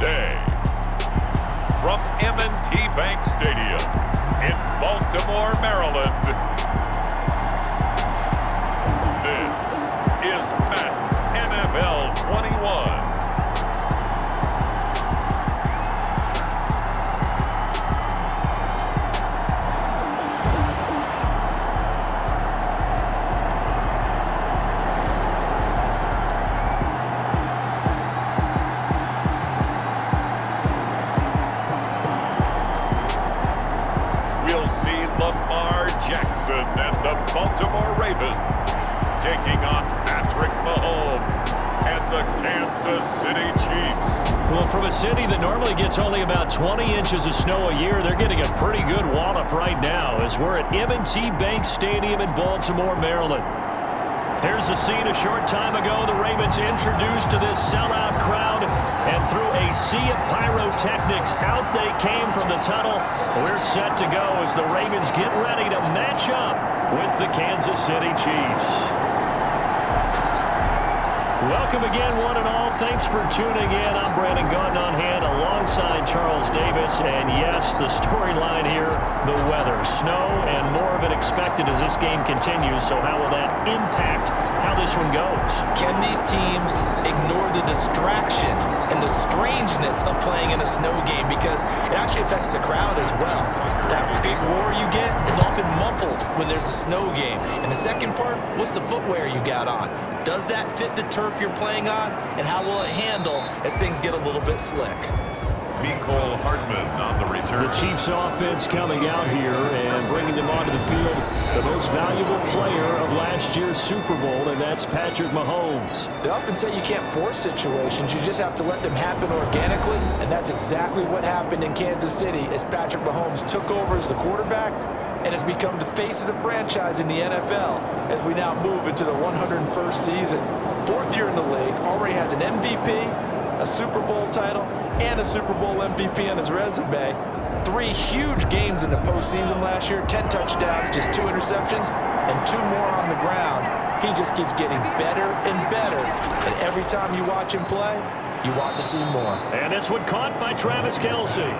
Today, from M&T Bank Stadium in Baltimore, Maryland, this is MaddenNFL21. We'll see Lamar Jackson and the Baltimore Ravens taking on Patrick Mahomes and the Kansas City Chiefs. Well, from a city that normally gets only about 20 inches of snow a year, they're getting a pretty good wallop right now as we're at M&T Bank Stadium in Baltimore, Maryland. There's a scene a short time ago. The Ravens introduced to this sellout crowd, and through a sea of pyrotechnics, out they came from the tunnel. We're set to go as the Ravens get ready to match up with the Kansas City Chiefs. Welcome again, one and all. Thanks for tuning in. I'm Brandon Gaunt on hand alongside Charles Davis. And yes, the storyline here, the weather. Snow and more of it expected as this game continues. So how will that impact how this one goes? Can these teams ignore the distraction and the strangeness of playing in a snow game? Because it actually affects the crowd as well. That big roar you get is often muffled when there's a snow game. And the second part, what's the footwear you got on? Does that fit the turf you're playing on? And how will it handle as things get a little bit slick? Mecole Hardman on the return. The Chiefs offense coming out here and bringing them onto the field. The most valuable player of last year's Super Bowl, and that's Patrick Mahomes. They often say you can't force situations. You just have to let them happen organically, and that's exactly what happened in Kansas City as Patrick Mahomes took over as the quarterback and has become the face of the franchise in the NFL as we now move into the 101st season. Fourth year in the league, already has an MVP, a Super Bowl title, and a Super Bowl MVP on his resume. 3 huge games in the postseason last year, 10 touchdowns, just 2 interceptions, and 2 more on the ground. He just keeps getting better and better, and every time you watch him play, you want to see more. And this one caught by Travis Kelce.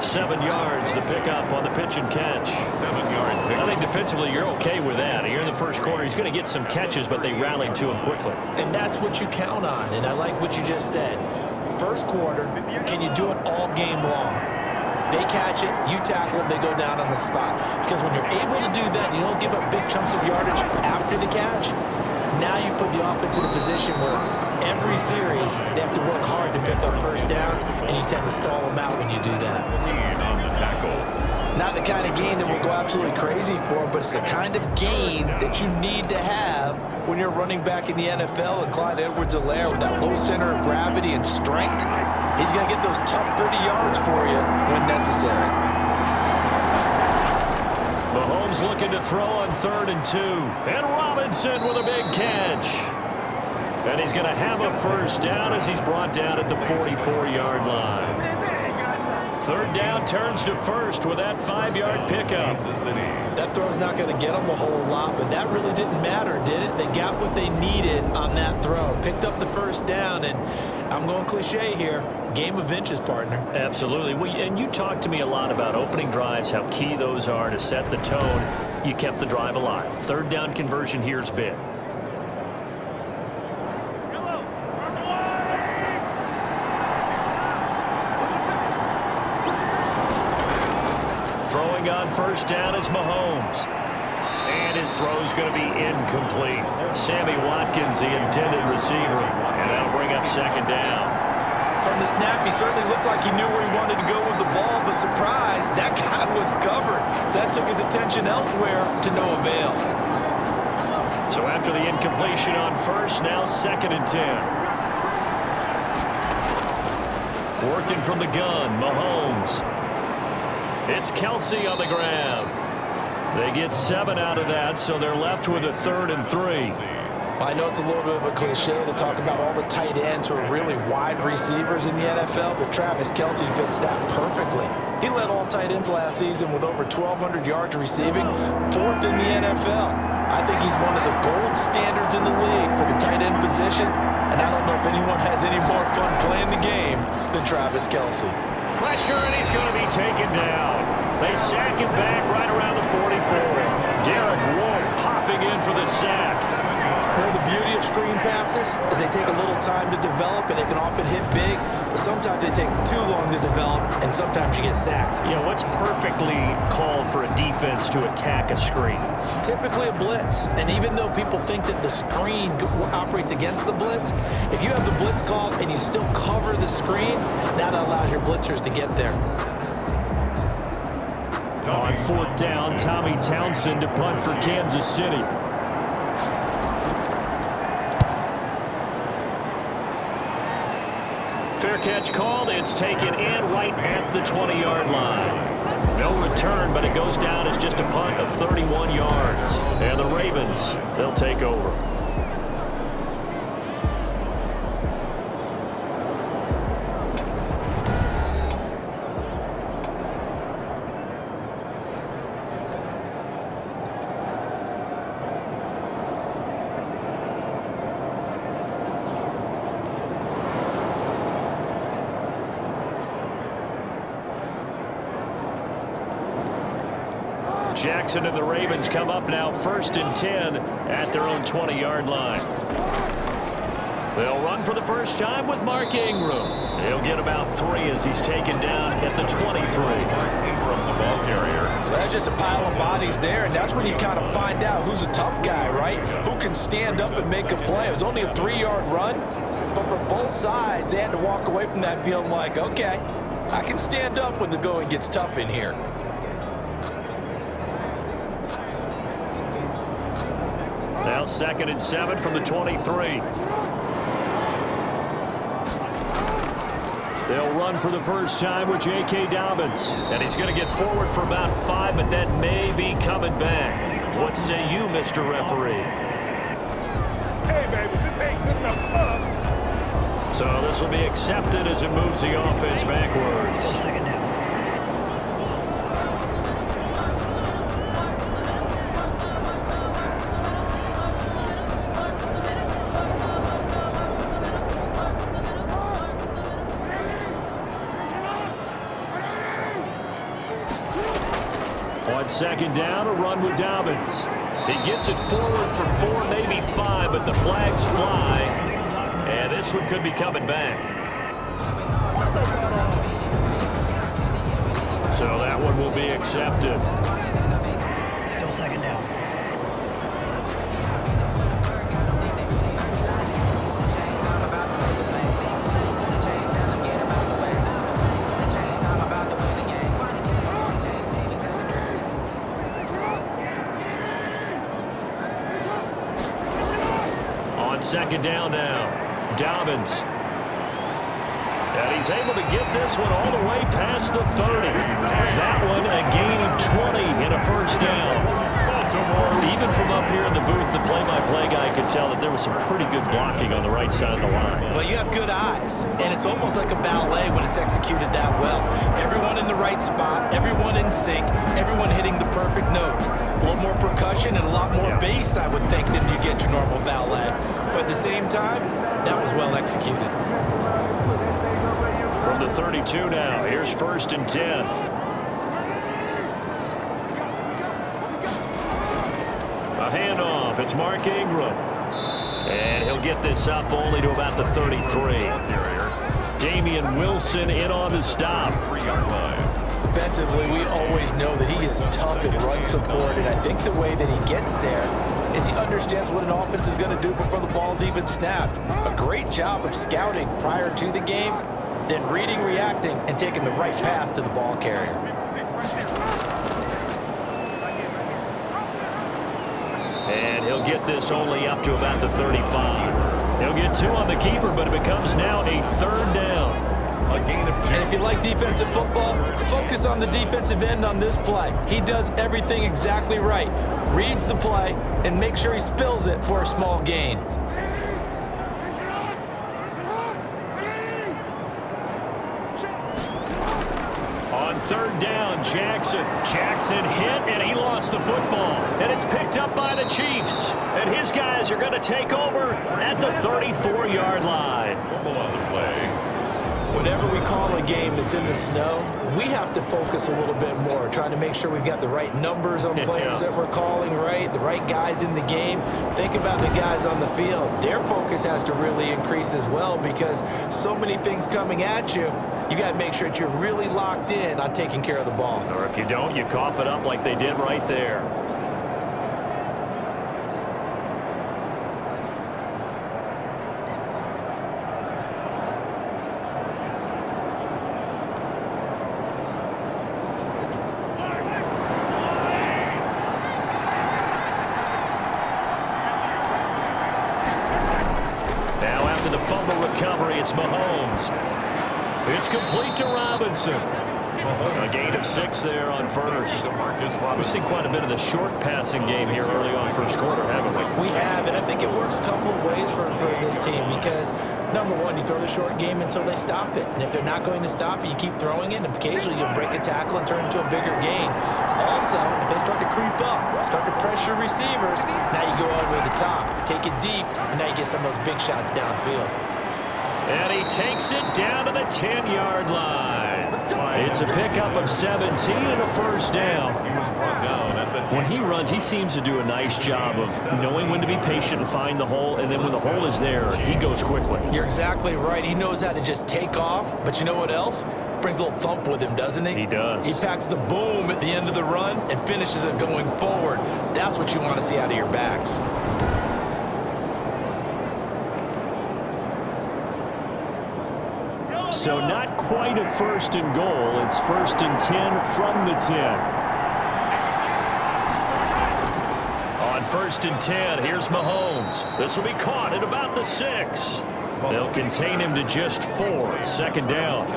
7 yards, the pickup on the pitch and catch. 7-yard pick. I think defensively you're okay with that. Here in the first quarter, he's going to get some catches, but they rallied to him quickly. And that's what you count on, and I like what you just said. First quarter, can you do it all game long? They catch it, you tackle it, they go down on the spot. Because when you're able to do that, you don't give up big chunks of yardage after the catch. Now you put the offense in a position where every series they have to work hard to pick up first downs, and you tend to stall them out when you do that. On the tackle. Not the kind of gain that we'll go absolutely crazy for, but it's the kind of gain that you need to have when you're running back in the NFL. And Clyde Edwards-Helaire with that low center of gravity and strength, he's going to get those tough, gritty yards for you when necessary. Mahomes looking to throw on 3rd and 2. And Robinson with a big catch. And he's going to have a first down as he's brought down at the 44-yard line. 3rd down turns to 1st with that 5-yard pickup. That throw's not going to get them a whole lot, but that really didn't matter, did it? They got what they needed on that throw. Picked up the first down, and I'm going cliche here. Game of inches, partner. Absolutely. And you talked to me a lot about opening drives, how key those are to set the tone. You kept the drive alive. 3rd down conversion here's big. Throwing on 1st down is Mahomes. And his throw's going to be incomplete. Sammy Watkins, the intended receiver. And that'll bring up 2nd down. From the snap, he certainly looked like he knew where he wanted to go with the ball, but surprise, that guy was covered. So that took his attention elsewhere to no avail. So after the incompletion on 1st, now 2nd and 10. Working from the gun, Mahomes. It's Kelce on the ground. They get 7 out of that, so they're left with a 3rd and 3. I know it's a little bit of a cliche to talk about all the tight ends who are really wide receivers in the NFL, but Travis Kelce fits that perfectly. He led all tight ends last season with over 1,200 yards receiving, 4th in the NFL. I think he's one of the gold standards in the league for the tight end position, and I don't know if anyone has any more fun playing the game Travis Kelce. Pressure, and he's going to be taken down. They sack him back right around the 44. Derek Wolfe popping in for the sack. Well, the beauty of screen passes is they take a little time to develop, and they can often hit big, but sometimes they take too long to develop, and sometimes you get sacked. Yeah, what's perfectly called for a defense to attack a screen? Typically a blitz, and even though people think that the screen operates against the blitz, if you have the blitz called and you still cover the screen, that allows your blitzers to get there. On fourth down, Tommy Townsend to punt for Kansas City. Fair catch called. It's taken in right at the 20-yard line. No return, but it goes down as just a punt of 31 yards. And the Ravens, they'll take over. Jackson and the Ravens come up now 1st and 10 at their own 20-yard line. They'll run for the first time with Mark Ingram. He'll get about 3 as he's taken down at the 23. Mark Ingram, the ball carrier. There's just a pile of bodies there, and that's when you kind of find out who's a tough guy, right? Who can stand up and make a play. It was only a 3-yard run, but for both sides, they had to walk away from that feeling like, okay, I can stand up when the going gets tough in here. Now 2nd and 7 from the 23. They'll run for the first time with J.K. Dobbins. And he's going to get forward for about 5, but that may be coming back. What say you, Mr. Referee? Hey, baby, this ain't good enough. So this will be accepted as it moves the offense backwards. Second down. On 2nd down, a run with Dobbins. He gets it forward for 4, maybe 5, but the flags fly. And this one could be coming back. So that one will be accepted. Still second down. On 2nd down now, Dobbins. And he's able to get this one all the way past the 30. That one a gain of 20 in a first down. Even from up here in the booth, the play-by-play guy could tell that there was some pretty good blocking on the right side of the line. Well, you have good eyes, and it's almost like a ballet when it's executed that well. Everyone in the right spot, everyone in sync, everyone hitting the perfect notes. A little more percussion and a lot more bass, I would think, than you get your normal ballet. But at the same time, that was well executed. From the 32 now, here's 1st and 10. A handoff, it's Mark Ingram. And he'll get this up only to about the 33. Damian Wilson in on the stop. 3-yard line. Defensively, we always know that he is tough in run support, and I think the way that he gets there is he understands what an offense is going to do before the ball's even snapped. A great job of scouting prior to the game, then reading, reacting, and taking the right path to the ball carrier. And he'll get this only up to about the 35. He'll get 2 on the keeper, but it becomes now a 3rd down. A gain of 2. And if you like defensive football, focus on the defensive end on this play. He does everything exactly right. Reads the play and makes sure he spills it for a small gain. On 3rd down, Jackson. Jackson hit, and he lost the football. And it's picked up by the Chiefs. And his guys are going to take over at the 34-yard line. Fumble on the play. Whenever we call a game that's in the snow, we have to focus a little bit more, trying to make sure we've got the right numbers on players that we're calling, right? The right guys in the game. Think about the guys on the field. Their focus has to really increase as well because so many things coming at you. You got to make sure that you're really locked in on taking care of the ball. Or if you don't, you cough it up like they did right there. Now after the fumble recovery, it's Mahomes. It's complete to Robinson. A gain of 6 there on first. We've seen quite a bit of the short passing game here early on first quarter, haven't we? We have, and I think it works a couple of ways for this team because, number one, you throw the short game until they stop it. And if they're not going to stop it, you keep throwing it, and occasionally you'll break a tackle and turn into a bigger gain. Also, if they start to creep up, start to pressure receivers, now you go over the top, take it deep, and now you get some of those big shots downfield. And he takes it down to the 10-yard line. It's a pickup of 17 and a first down. When he runs, he seems to do a nice job of knowing when to be patient and find the hole, and then when the hole is there, he goes quickly. You're exactly right. He knows how to just take off, but you know what else? Brings a little thump with him, doesn't he? He does. He packs the boom at the end of the run and finishes it going forward. That's what you want to see out of your backs. So not quite a first and goal. It's 1st and 10 from the 10. On 1st and 10, here's Mahomes. This will be caught at about the 6. They'll contain him to just 4. Second down.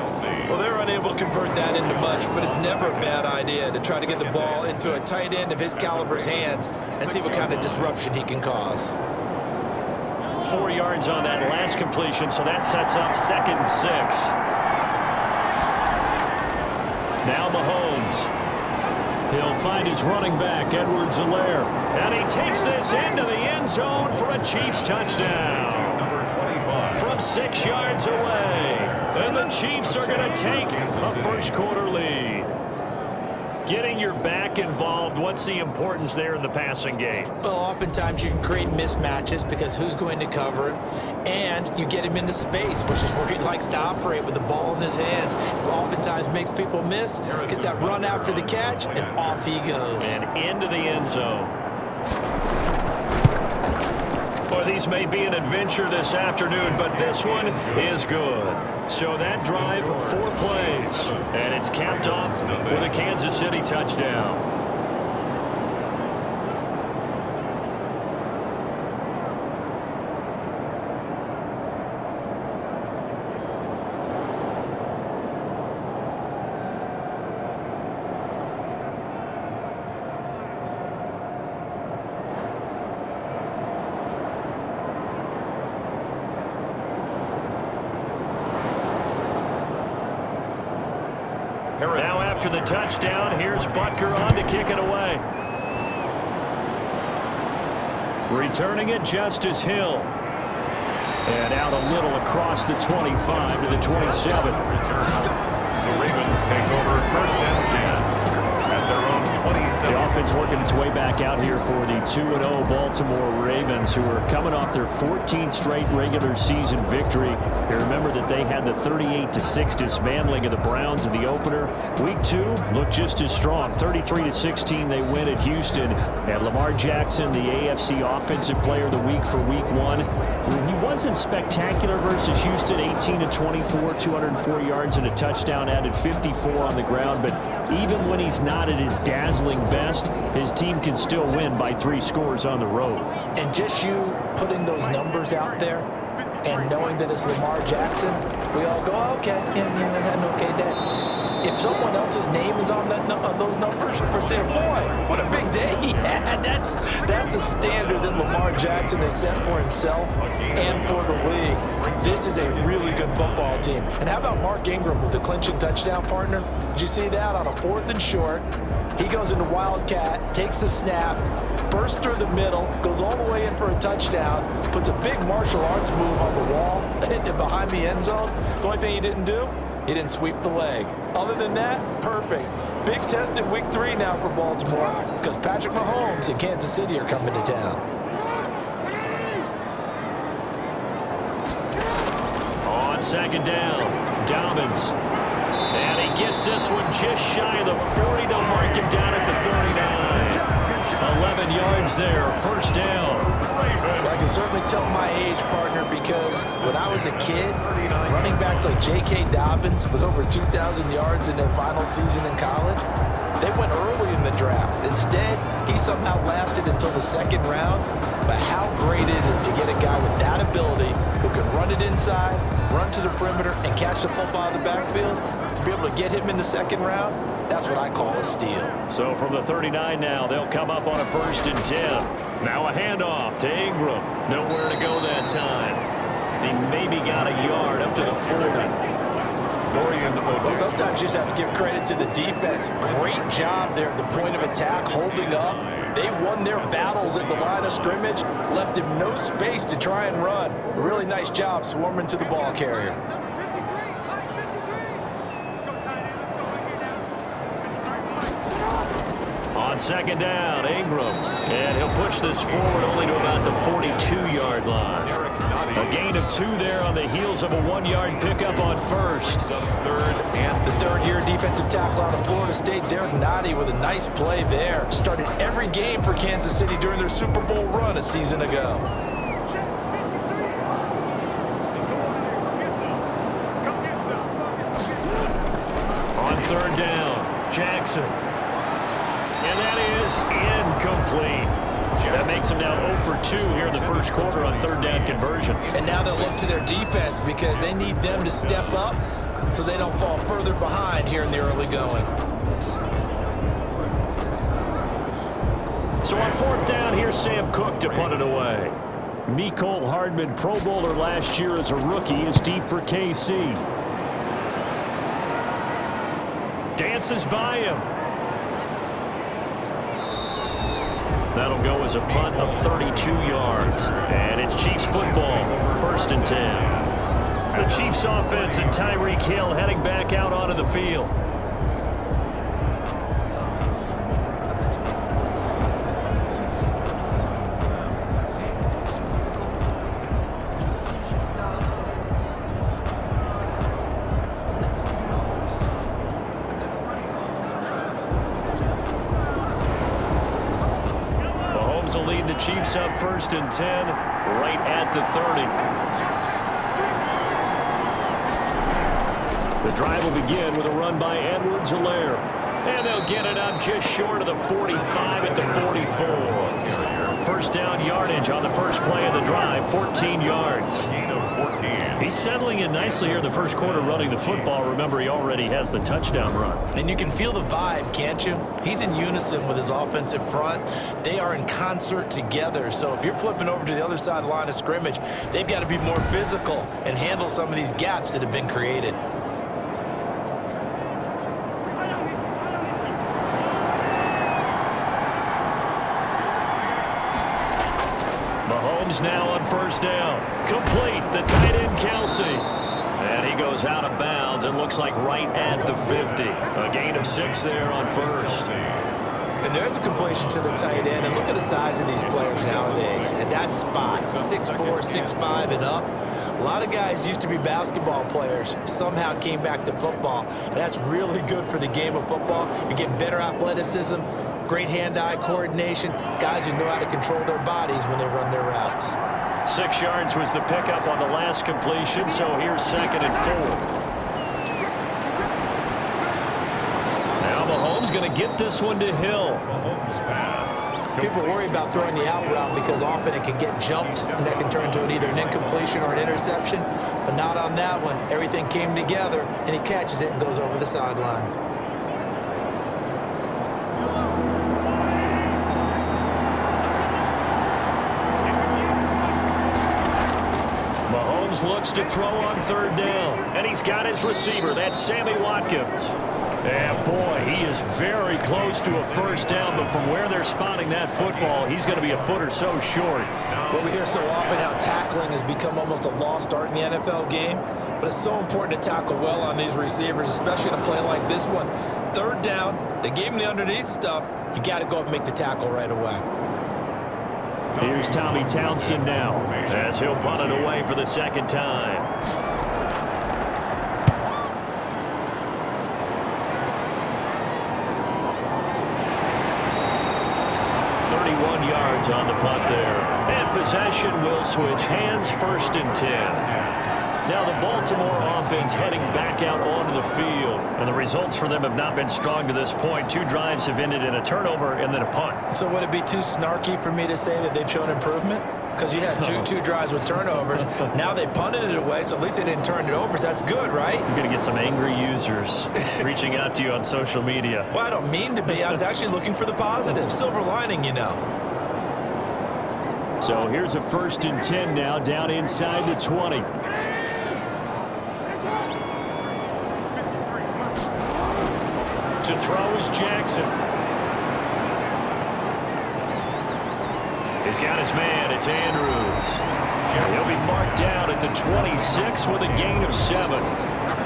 Well, they're unable to convert that into much, but it's never a bad idea to try to get the ball into a tight end of his caliber's hands and see what kind of disruption he can cause. 4 yards on that last completion, so that sets up 2nd and 6. Now Mahomes. He'll find his running back, Edwards-Helaire. And he takes this into the end zone for a Chiefs touchdown. From 6 yards away. And the Chiefs are going to take a first quarter lead. Getting your back involved, what's the importance there in the passing game? Well, oftentimes you can create mismatches because who's going to cover him, and you get him into space, which is where he likes to operate with the ball in his hands. It oftentimes makes people miss, gets that run after the catch, and off he goes. And into the end zone. Boy, these may be an adventure this afternoon, but this one is good. So that drive, 4 plays, and it's capped off with a Kansas City touchdown. Now after the touchdown, here's Butker on to kick it away. Returning it, Justice Hill. And out a little across the 25 to the 27. The Ravens take over 1st and 10 at their own 27. The offense working its way back out here for the 2-0 Baltimore Ravens, who are coming off their 14th straight regular season victory. You remember that they had the 38-6 dismantling of the Browns in the opener. Week 2 looked just as strong. 33-16 they win at Houston. And Lamar Jackson, the AFC Offensive Player of the Week for Week 1. He wasn't spectacular versus Houston. 18-24, 204 yards and a touchdown, added 54 on the ground. But even when he's not at his dazzling best, his team can still win by 3 scores on the road. And just you putting those numbers out there and knowing that it's Lamar Jackson, we all go, oh, okay, yeah, I had an okay day. If someone else's name is on those numbers, we're saying, boy, what a big day he had. That's the standard that Lamar Jackson has set for himself and for the league. This is a really good football team. And how about Mark Ingram with the clinching touchdown, partner? Did you see that on a 4th and short? He goes into Wildcat, takes the snap, bursts through the middle, goes all the way in for a touchdown, puts a big martial arts move on the wall and behind the end zone. The only thing he didn't do, he didn't sweep the leg. Other than that, perfect. Big test in week 3 now for Baltimore because Patrick Mahomes and Kansas City are coming to town. On second down, Dobbins. And he gets this one just shy of the 40. They'll mark him down at the 39. 11 yards there, first down. Well, I can certainly tell my age, partner, because when I was a kid, running backs like J.K. Dobbins with over 2,000 yards in their final season in college, they went early in the draft. Instead, he somehow lasted until the second round. But how great is it to get a guy with that ability who can run it inside, run to the perimeter, and catch the football out of the backfield? To be able to get him in the second round, that's what I call a steal. So from the 39 now, they'll come up on a 1st and 10. Now a handoff to Ingram. Nowhere to go that time. He maybe got a yard up to the 40. Well, sometimes you just have to give credit to the defense. Great job there at the point of attack, holding up. They won their battles at the line of scrimmage, left him no space to try and run. A really nice job swarming to the ball carrier. On second down, Ingram. And he'll push this forward only to about the 42-yard line. A gain of 2 there on the heels of a 1-yard pickup on first. The third-year defensive tackle out of Florida State, Derek Nottie, with a nice play there. Started every game for Kansas City during their Super Bowl run a season ago. On third down, Jackson. And that is incomplete. That makes them now 0 for 2 here in the first quarter on third down conversions. And now they'll look to their defense because they need them to step up so they don't fall further behind here in the early going. So on 4th down, here's Sam Cook to punt it away. Mecole Hardman, Pro Bowler last year as a rookie, is deep for KC. Dances by him. That'll go as a punt of 32 yards. And it's Chiefs football, 1st and 10. The Chiefs offense and Tyreek Hill heading back out onto the field. Will lead the Chiefs up 1st and 10 right at the 30. The drive will begin with a run by Edwards-Helaire. And they'll get it up just short of the 45 at the 44. First down yardage on the first play of the drive, 14 yards. He's settling in nicely here in the first quarter running the football. Remember, he already has the touchdown run. And you can feel the vibe, can't you? He's in unison with his offensive front. They are in concert together. So if you're flipping over to the other side of the line of scrimmage, they've got to be more physical and handle some of these gaps that have been created. Mahomes now on first down. Complete, the tight end Kelsey. And he goes out of bounds and looks like right at the 50. A gain of 6 there on first. And there's a completion to the tight end. And look at the size of these players nowadays. At that spot, 6'4", 6'5", and up. A lot of guys used to be basketball players, somehow came back to football. And that's really good for the game of football. You're getting better athleticism, great hand-eye coordination, guys who know how to control their bodies when they run their routes. 6 yards was the pickup on the last completion, so here's 2nd and 4. Now Mahomes going to get this one to Hill. People worry about throwing the out route because often it can get jumped, and that can turn into either an incompletion or an interception, but not on that one. Everything came together, and he catches it and goes over the sideline. Mahomes looks to throw on third down, and he's got his receiver. That's Sammy Watkins. And boy, he is very close to a first down, but from where they're spotting that football, he's going to be a foot or so short. Well, we hear so often how tackling has become almost a lost art in the NFL game, but it's so important to tackle well on these receivers, especially in a play like this one. Third down, they gave him the underneath stuff. You got to go up and make the tackle right away. Here's Tommy Townsend now, as he'll punt it away for the second time. 31 yards on the punt there. And possession will switch hands, 1st and 10. Now the Baltimore offense heading back out onto the field. And the results for them have not been strong to this point. 2 drives have ended in a turnover and then a punt. So would it be too snarky for me to say that they've shown improvement? Because you had two drives with turnovers. Now they punted it away, so at least they didn't turn it over. So that's good, right? You're going to get some angry users reaching out to you on social media. Well, I don't mean to be. I was actually looking for the positive. Silver lining, you know. So here's a 1st and 10 now, down inside the 20. To throw is Jackson. He's got his man. It's Andrews. He'll be marked down at the 26 with a gain of 7.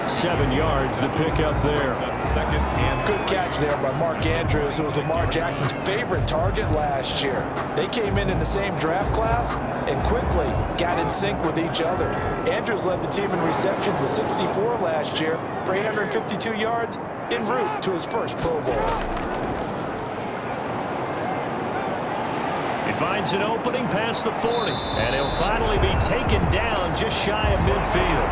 7 yards, the pickup there. Second and good catch there by Mark Andrews, who was Lamar Jackson's favorite target last year. They came in the same draft class and quickly got in sync with each other. Andrews led the team in receptions with 64 last year for 852 yards en route to his first Pro Bowl. He finds an opening past the 40, and he'll finally be taken down just shy of midfield.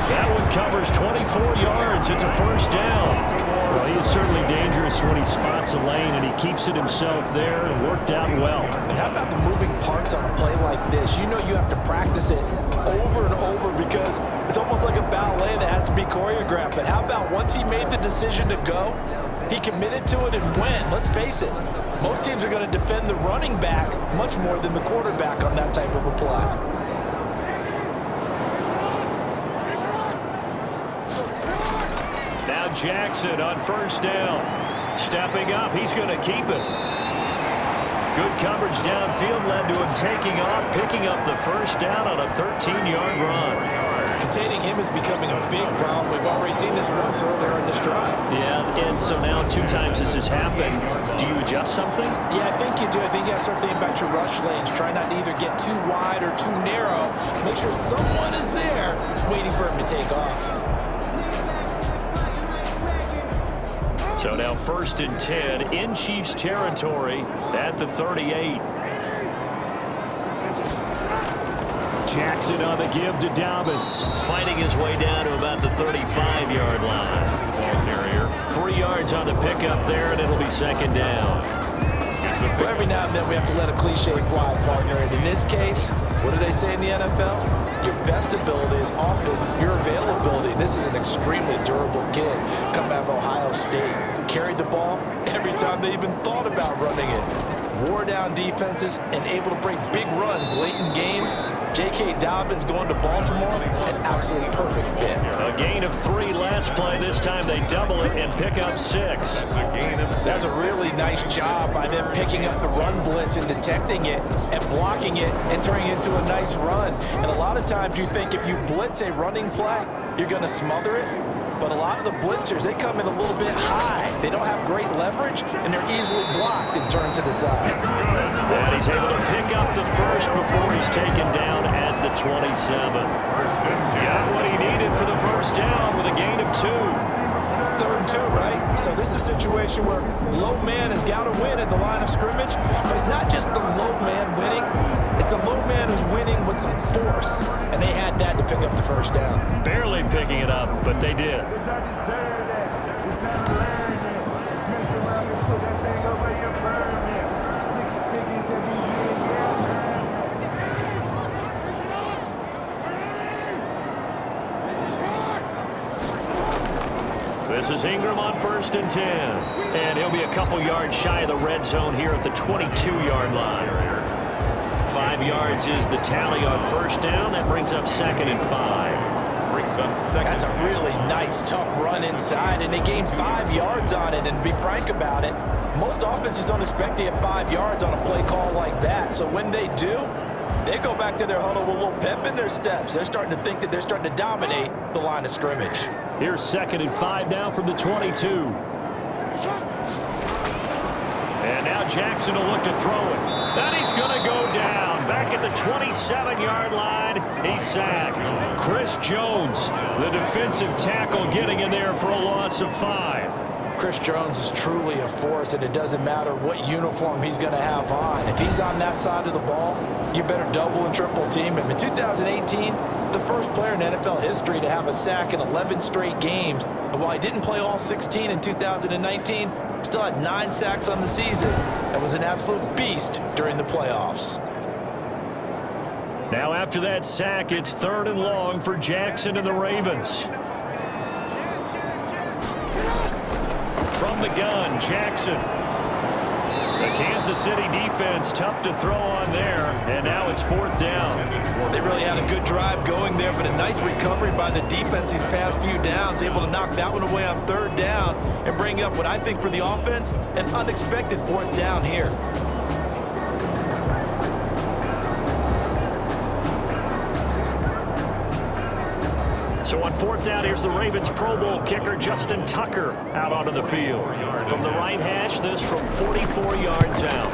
That one covers 24 yards. It's a 1st down. Well, he is certainly dangerous when he spots a lane, and he keeps it himself there and worked out well. And how about the moving parts on a play like this? You know you have to practice it over and over because it's almost like a ballet that has to be choreographed. But how about once he made the decision to go, he committed to it and went. Let's face it, most teams are going to defend the running back much more than the quarterback on that type of a play. Now Jackson on 1st down. Stepping up, he's going to keep it. Good coverage downfield led to him taking off, picking up the 1st down on a 13-yard run. Containing him is becoming a big problem. We've already seen this once earlier in this drive. Yeah, and so now 2 times this has happened. Do you adjust something? Yeah, I think you do. I think you got to start thinking about your rush lanes. Try not to either get too wide or too narrow. Make sure someone is there waiting for him to take off. So now 1st and 10 in Chiefs territory at the 38. Jackson on the give to Dobbins, fighting his way down to about the 35-yard line. 3 yards on the pickup there, and it'll be 2nd down. Well, every now and then we have to let a cliche fly, partner. And in this case, what do they say in the NFL? Your best ability is often your availability. This is an extremely durable kid coming out of Ohio State. Carried the ball every time they even thought about running it. Wore down defenses and able to break big runs late in games. J.K. Dobbins going to Baltimore, an absolute perfect fit. A gain of 3 last play. This time they double it and pick up 6. That's a really nice job by them picking up the run blitz and detecting it and blocking it and turning it into a nice run. And a lot of times you think if you blitz a running play, you're going to smother it. But a lot of the blitzers, they come in a little bit high. They don't have great leverage, and they're easily blocked and turned to the side. And he's able to pick up the 1st before he's taken down at the 27. Got what he needed for the 1st down with a gain of 2. 3rd and 2, right? So this is a situation where low man has got to win at the line of scrimmage, but it's not just the low man winning. It's the low man who's winning with some force, and they had that to pick up the 1st down. Barely picking it up, but they did. This is Ingram on 1st and 10. And he'll be a couple yards shy of the red zone here at the 22-yard line. 5 yards is the tally on 1st down. That brings up 2nd and 5. Some second. That's a really nice, tough run inside, and they gained 5 yards on it. And to be frank about it, most offenses don't expect to get 5 yards on a play call like that. So when they do, they go back to their huddle with a little pep in their steps. They're starting to think that they're starting to dominate the line of scrimmage. Here's 2nd and 5 now from the 22. And now Jackson will look to throw it. And he's going to go down. Back at the 27-yard line, he's sacked. Chris Jones, the defensive tackle, getting in there for a loss of 5. Chris Jones is truly a force, and it doesn't matter what uniform he's going to have on. If he's on that side of the ball, you better double and triple team him. In 2018, the first player in NFL history to have a sack in 11 straight games. And while he didn't play all 16 in 2019, still had 9 sacks on the season and was an absolute beast during the playoffs. Now after that sack, it's 3rd and long for Jackson and the Ravens. From the gun, Jackson. The Kansas City defense tough to throw on there, and now it's 4th down. They really had a good drive going there, but a nice recovery by the defense these past few downs, able to knock that one away on 3rd down and bring up what I think for the offense, an unexpected 4th down here. So on 4th down, here's the Ravens Pro Bowl kicker Justin Tucker out onto the field. From the right hash, this from 44 yards out.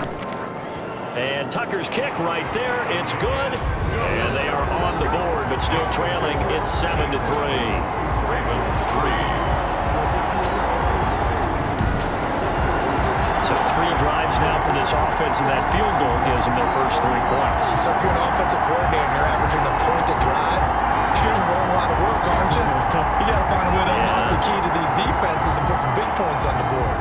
And Tucker's kick right there, it's good. And they are on the board, but still trailing. It's 7-3. Ravens 3. So 3 drives now for this offense, and that field goal gives them their first 3 points. So if you're an offensive coordinator and you're averaging a point a drive, you're doing a lot of work, aren't you? You got to find a way to unlock the key to these defenses and put some big points on the board.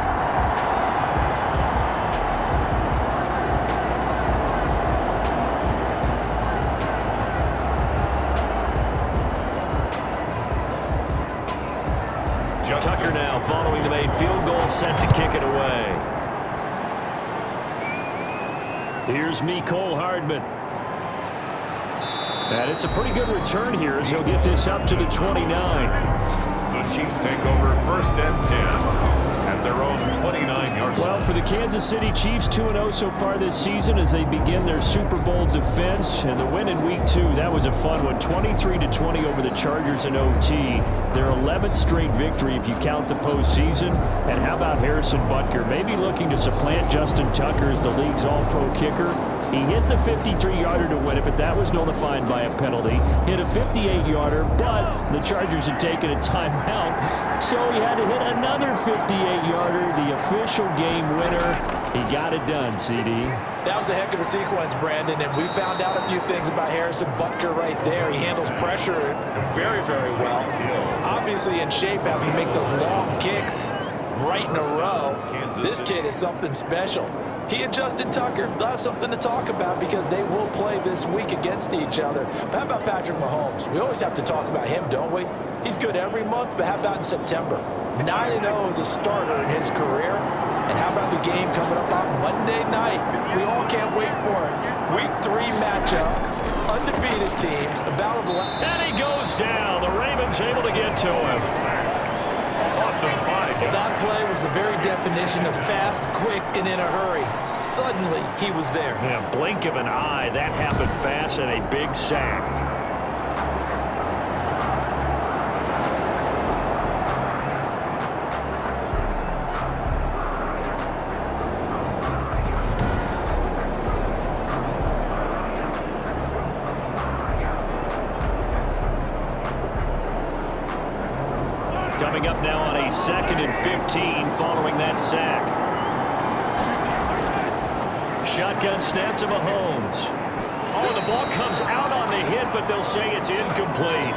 Tucker now following the made field goal, set to kick it away. Here's Mecole Hardman. And it's a pretty good return here as he'll get this up to the 29. The Chiefs take over 1st and 10 at their own 29-yard line. Well, for the Kansas City Chiefs, 2-0 so far this season as they begin their Super Bowl defense. And the win in Week 2, that was a fun one, 23-20 over the Chargers in OT. Their 11th straight victory if you count the postseason. And how about Harrison Butker? Maybe looking to supplant Justin Tucker as the league's all-pro kicker. He hit the 53-yarder to win it, but that was nullified by a penalty. Hit a 58-yarder, but the Chargers had taken a timeout, so he had to hit another 58-yarder, the official game winner. He got it done, CD. That was a heck of a sequence, Brandon, and we found out a few things about Harrison Butker right there. He handles pressure very, very well. Obviously in shape, having to make those long kicks right in a row. This kid is something special. He and Justin Tucker, they'll have something to talk about because they will play this week against each other. But how about Patrick Mahomes? We always have to talk about him, don't we? He's good every month, but how about in September? 9-0 as a starter in his career. And how about the game coming up on Monday night? We all can't wait for it. Week 3 matchup, undefeated teams, a battle of the... And he goes down. The Ravens able to get to him. Awesome fight. Well, that play was the very definition of fast, quick, and in a hurry. Suddenly, he was there. Yeah, blink of an eye, that happened fast and a big sack. Coming up now on a 2nd and 15 following that sack. Shotgun snap to Mahomes. Oh, the ball comes out on the hit, but they'll say it's incomplete.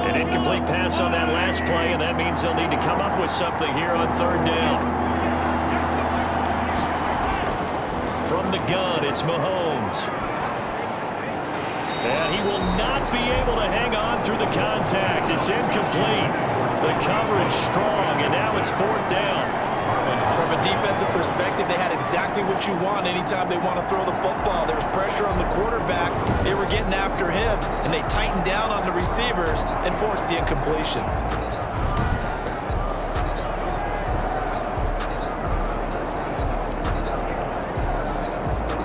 An incomplete pass on that last play, and that means they'll need to come up with something here on 3rd down. From the gun, it's Mahomes. And he will not be able to hang on through the contact. It's incomplete. The coverage strong, and now it's 4th down. From a defensive perspective, they had exactly what you want anytime they want to throw the football. There was pressure on the quarterback. They were getting after him, and they tightened down on the receivers and forced the incompletion.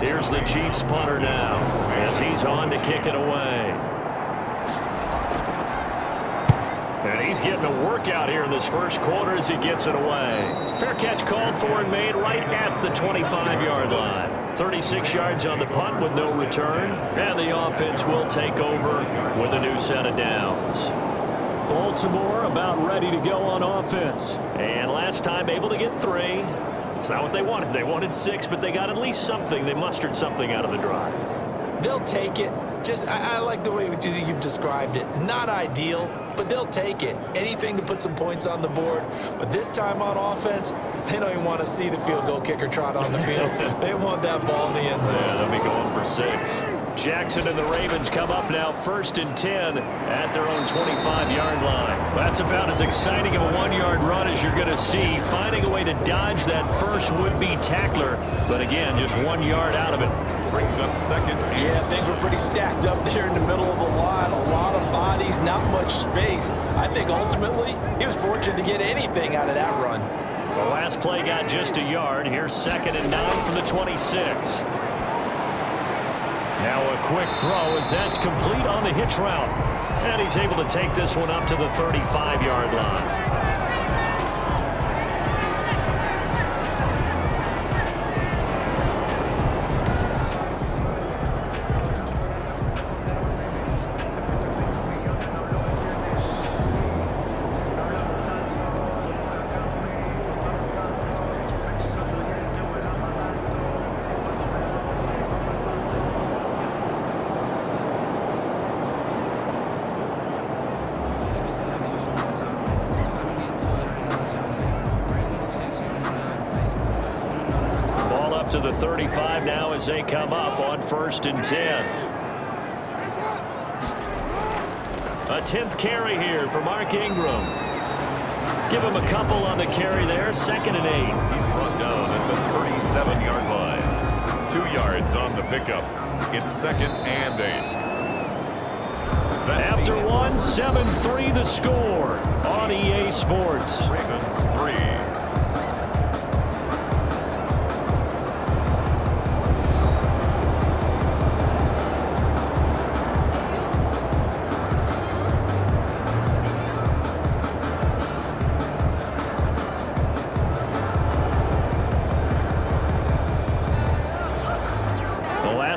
Here's the Chiefs punter now as he's on to kick it away. And he's getting a workout here in this first quarter as he gets it away. Fair catch called for and made right at the 25-yard line. 36 yards on the punt with no return. And the offense will take over with a new set of downs. Baltimore about ready to go on offense. And last time able to get 3. It's not what they wanted. They wanted 6, but they got at least something. They mustered something out of the drive. They'll take it. I like the way you've described it. Not ideal, but they'll take it. Anything to put some points on the board. But this time on offense, they don't even want to see the field goal kicker trot on the field. They want that ball in the end zone. Yeah, they'll be going for 6. Jackson and the Ravens come up now 1st and 10 at their own 25-yard line. That's about as exciting of a 1-yard run as you're going to see. Finding a way to dodge that first would-be tackler. But again, just 1 yard out of it. Brings up 2nd. Yeah, things were pretty stacked up there in the middle of the line. A lot of bodies, not much space. I think ultimately he was fortunate to get anything out of that run. The last play got just a yard. Here's 2nd and 9 from the 26. Now a quick throw as that's complete on the hitch route. And he's able to take this one up to the 35-yard line. To the 35 now as they come up on 1st and 10. A 10th carry here for Mark Ingram. Give him a couple on the carry there. 2nd and 8. He's brought down at the 37-yard line. 2 yards on the pickup. It's 2nd and 8. After 1, 7-3 the score on EA Sports. Ravens 3.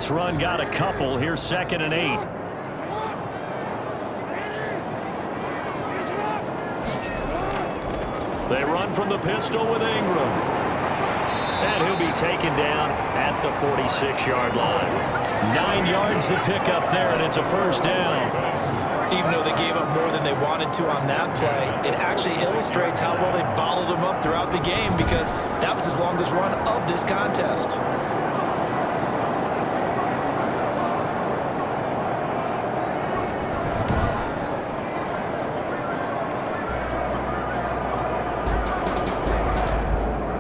Run got a couple. Here's 2nd and 8. They run from the pistol with Ingram. And he'll be taken down at the 46-yard line. 9 yards to pick up there, and it's a 1st down. Even though they gave up more than they wanted to on that play, it actually illustrates how well they bottled them up throughout the game because that was his longest run of this contest.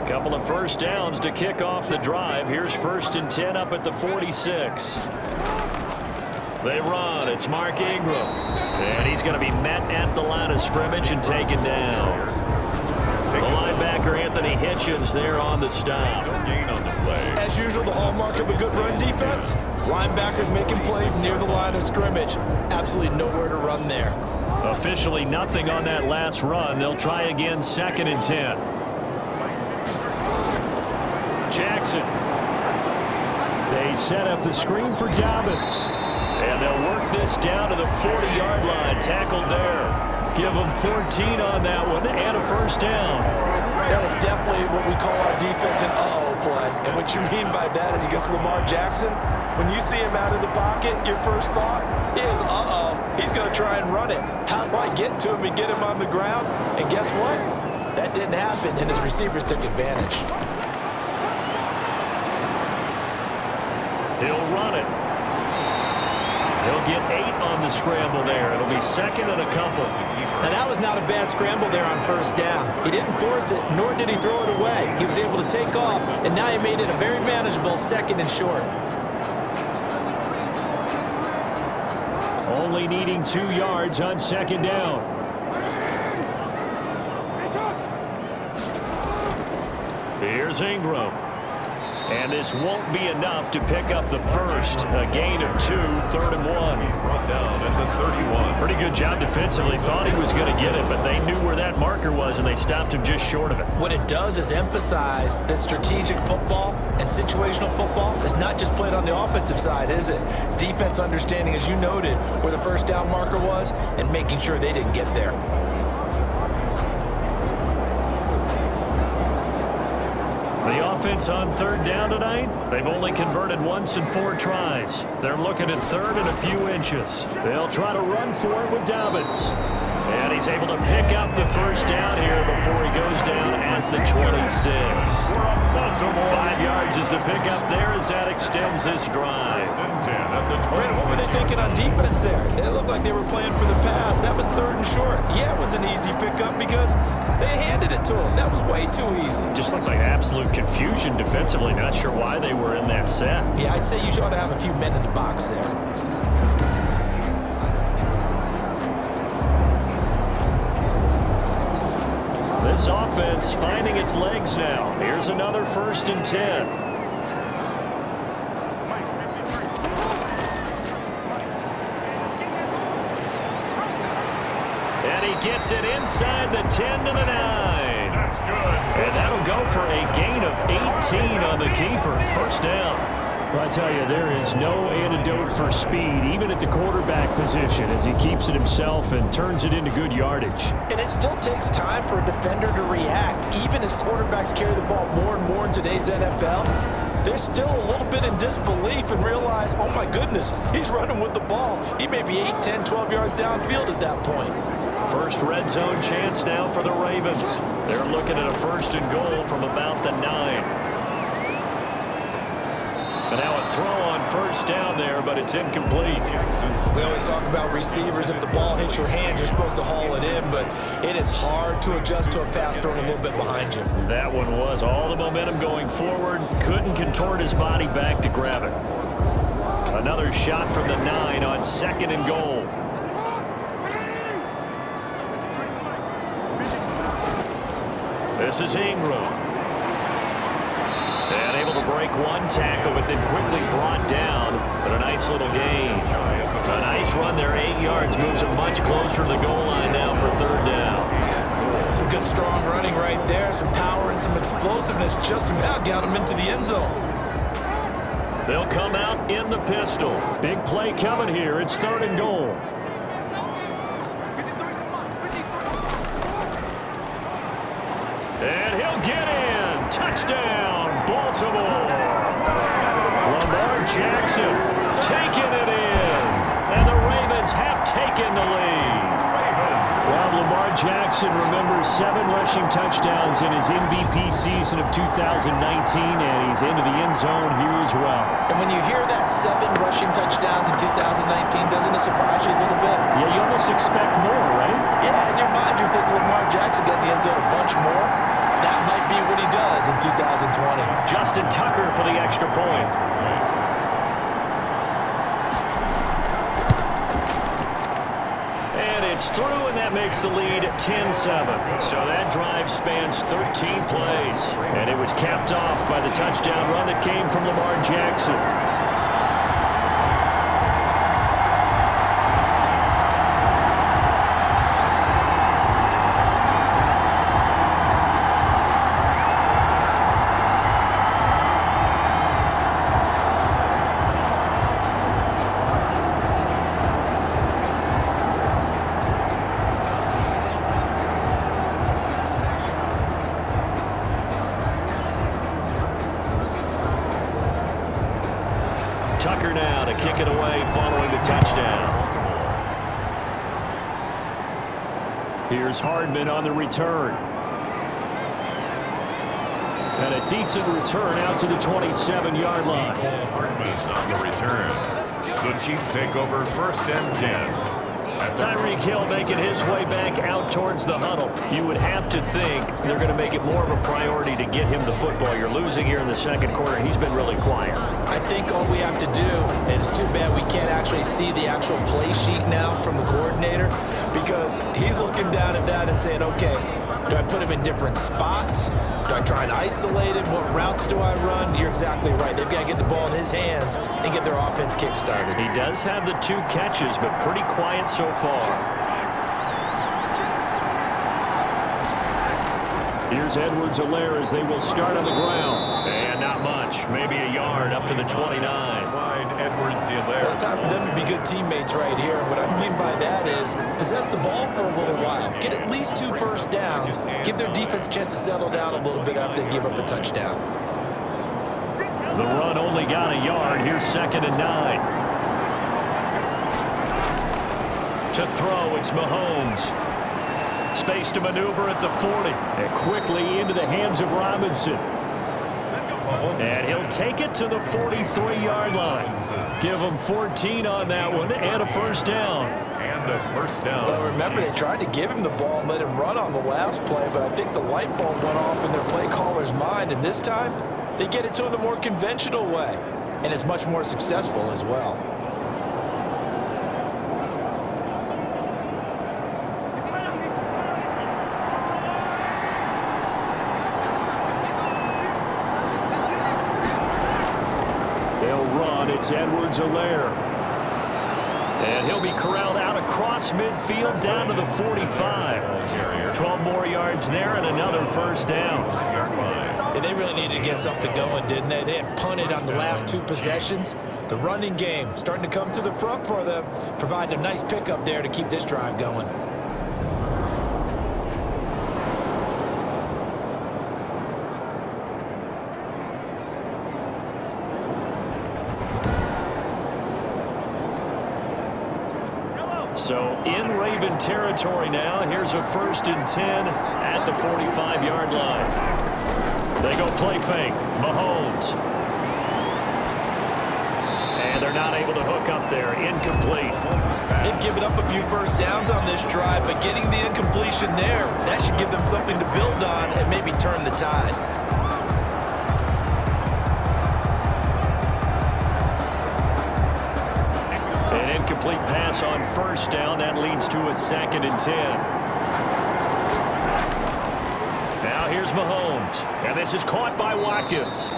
Couple of 1st downs to kick off the drive. Here's 1st and 10 up at the 46. They run. It's Mark Ingram. And he's going to be met at the line of scrimmage and taken down. The linebacker, Anthony Hitchens, there on the stop. No gain on the play. As usual, the hallmark of a good run defense, linebackers making plays near the line of scrimmage. Absolutely nowhere to run there. Officially nothing on that last run. They'll try again 2nd and 10. Jackson. They set up the screen for Dobbins. And they'll work this down to the 40-yard line. Tackled there. Give them 14 on that one and a 1st down. That is definitely what we call our defense an uh-oh play. And what you mean by that is against Lamar Jackson, when you see him out of the pocket, your first thought is, uh-oh, he's going to try and run it. How do I get to him and get him on the ground? And guess what? That didn't happen, and his receivers took advantage. He'll run it. He'll get 8 on the scramble there. It'll be second and a couple. Now, that was not a bad scramble there on first down. He didn't force it, nor did he throw it away. He was able to take off, and now he made it a very manageable second and short. Only needing 2 yards on second down. Here's Ingram. And this won't be enough to pick up the first. A gain of 2, 3rd and 1. He's brought down at the 31. Pretty good job defensively. Thought he was going to get it, but they knew where that marker was, and they stopped him just short of it. What it does is emphasize that strategic football and situational football is not just played on the offensive side, is it? Defense understanding, as you noted, where the first down marker was and making sure they didn't get there. The offense on 3rd down tonight, they've only converted once in 4 tries. They're looking at 3rd and a few inches. They'll try to run for it with Dobbins. And he's able to pick up the first down here before he goes down at the 26. 5 yards is the pickup there as that extends this drive. Brandon, what were they thinking on defense there? It looked like they were playing for the pass. That was 3rd and short. Yeah, it was an easy pickup because they handed it to him. That was way too easy. Just looked like absolute confusion defensively. Not sure why they were in that set. Yeah, I'd say you ought to have a few men in the box there. This offense finding its legs now. Here's another 1st and 10. And he gets it inside the 10 to the 9. That's good. And that'll go for a gain of 18 on the keeper. First down. Well, I tell you, there is no antidote for speed, even at the quarterback position, as he keeps it himself and turns it into good yardage. And it still takes time for a defender to react. Even as quarterbacks carry the ball more and more in today's NFL, they're still a little bit in disbelief and realize, oh my goodness, he's running with the ball. He may be 8, 10, 12 yards downfield at that point. First red zone chance now for the Ravens. They're looking at a 1st and goal from about the 9. And now a throw on 1st down there, but it's incomplete. We always talk about receivers. If the ball hits your hand, you're supposed to haul it in, but it is hard to adjust to a pass thrown a little bit behind you. That one was all the momentum going forward. Couldn't contort his body back to grab it. Another shot from the 9 on 2nd and goal. This is Ingram. And able to break one tackle, but then quickly brought down. But a nice little gain. A nice run there, 8 yards. Moves him much closer to the goal line now for 3rd down. Some good, strong running right there. Some power and some explosiveness. Just about got him into the end zone. They'll come out in the pistol. Big play coming here. It's 3rd and goal. And he'll get in. Touchdown, Baltimore. Lamar Jackson taking it in. And the Ravens have taken the lead. Well, Lamar Jackson remembers 7 rushing touchdowns in his MVP season of 2019, and he's into the end zone here as well. And when you hear that 7 rushing touchdowns in 2019, doesn't it surprise you a little bit? Yeah, you almost expect more, right? Yeah, in your mind, you're thinking Lamar Jackson getting the end zone a bunch more. That might be what he does in 2020. Justin Tucker for the extra point. And it's through, and that makes the lead 10-7. So that drive spans 13 plays. And it was capped off by the touchdown run that came from Lamar Jackson. Tucker now to kick it away following the touchdown. Here's Hardman on the return. And a decent return out to the 27-yard line. Hardman on the return. The Chiefs take over 1st and 10. Tyreek Hill making his way back out towards the huddle. You would have to think they're going to make it more of a priority to get him the football. You're losing here in the second quarter, and he's been really quiet. I think all we have to do, and it's too bad we can't actually see the actual play sheet now from the coordinator, because he's looking down at that and saying, okay, do I put him in different spots? Do I try and isolate him? What routes do I run? You're exactly right. They've got to get the ball in his hands and get their offense kick-started. He does have the 2 catches, but pretty quiet so far. Here's Edwards-Helaire as they will start on the ground. And not much. Maybe a yard up to the 29. Edwards-Helaire. It's time for them to be good teammates right here. And what I mean by that is possess the ball for a little while. Get at least 2 first downs. Give their defense a chance to settle down a little bit after they give up a touchdown. The run only got a yard. Here's 2nd and 9. To throw, it's Mahomes. Space to maneuver at the 40. And quickly into the hands of Robinson. And he'll take it to the 43-yard line. Give him 14 on that one and a first down. And a first down. Well, remember, they tried to give him the ball and let him run on the last play, but I think the light bulb went off in their play caller's mind, and this time they get it to him the more conventional way, and it's much more successful as well. It's Edwards-Helaire. And he'll be corralled out across midfield down to the 45. 12 more yards there and another first down. Yeah, they really needed to get something going, didn't they? They had punted on the last 2 possessions. The running game starting to come to the front for them, providing a nice pickup there to keep this drive going. So in Raven territory now. Here's a 1st and 10 at the 45-yard line. They go play fake. Mahomes. And they're not able to hook up there. Incomplete. They've given up a few first downs on this drive, but getting the incompletion there, that should give them something to build on and maybe turn the tide. Incomplete pass on first down. That leads to a 2nd and 10. Now here's Mahomes. And this is caught by Watkins.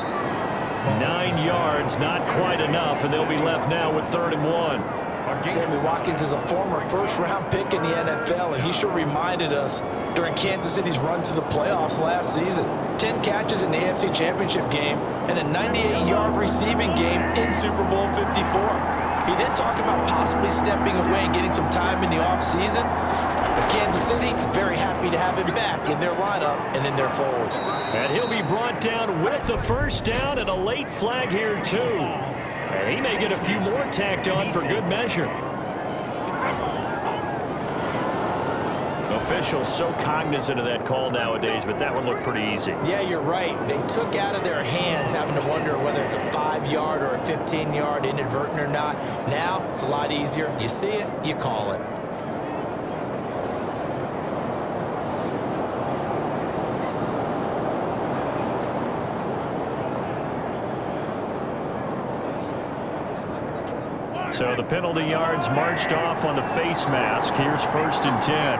9 yards, not quite enough, and they'll be left now with 3rd and 1. Sammy Watkins is a former first-round pick in the NFL, and he sure reminded us during Kansas City's run to the playoffs last season. 10 catches in the AFC Championship game and a 98-yard receiving game in Super Bowl 54. He did talk about possibly stepping away and getting some time in the offseason. But Kansas City, very happy to have him back in their lineup and in their fold. And he'll be brought down with the first down and a late flag here, too. And he may get a few more tacked on for good measure. Officials so cognizant of that call nowadays, but that one looked pretty easy. Yeah, you're right. They took out of their hands having to wonder whether it's a 5-yard or a 15-yard inadvertent or not. Now, it's a lot easier. You see it, you call it. So the penalty yards marched off on the face mask. Here's 1st and 10.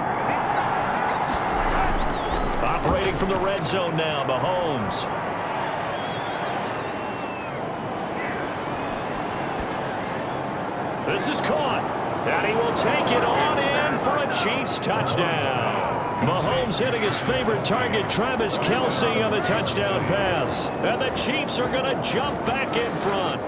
Operating from the red zone now, Mahomes. This is caught. And he will take it on in for a Chiefs touchdown. Mahomes hitting his favorite target, Travis Kelce, on the touchdown pass. And the Chiefs are going to jump back in front.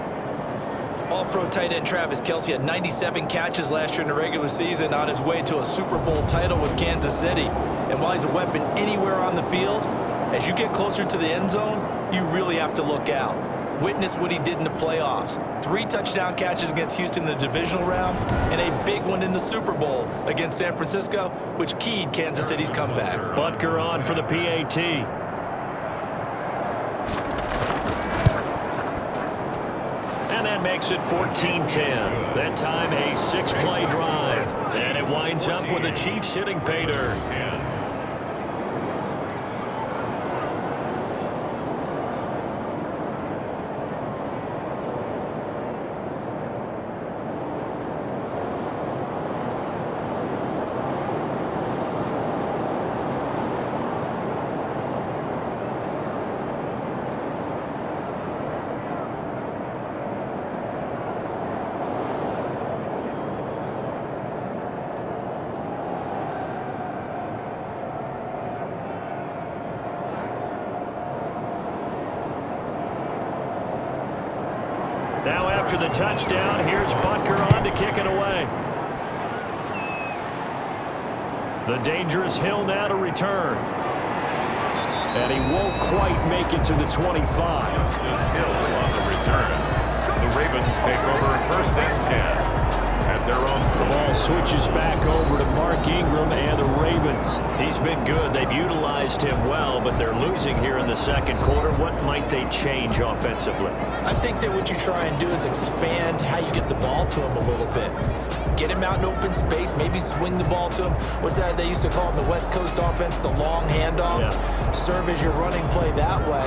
All-pro tight end Travis Kelce had 97 catches last year in the regular season on his way to a Super Bowl title with Kansas City. And while he's a weapon anywhere on the field, as you get closer to the end zone, you really have to look out. Witness what he did in the playoffs. 3 touchdown catches against Houston in the divisional round, and a big one in the Super Bowl against San Francisco, which keyed Kansas City's comeback. Butker on for the PAT. And that makes it 14-10. That time a 6-play drive. And it winds up with the Chiefs hitting pay dirt. Now after the touchdown, here's Butker on to kick it away. The dangerous Hill now to return. And he won't quite make it to the 25. This Hill on the return. The Ravens take over 1st and 10 at their own. The ball switches back over to Mark Ingram and the Ravens. He's been good. They've utilized him well, but they're losing here in the second quarter. What might they change offensively? I think that what you try and do is expand how you get the ball to him a little bit. Get him out in open space, maybe swing the ball to him. What's that they used to call in the West Coast offense, the long handoff? Yeah. Serve as your running play that way,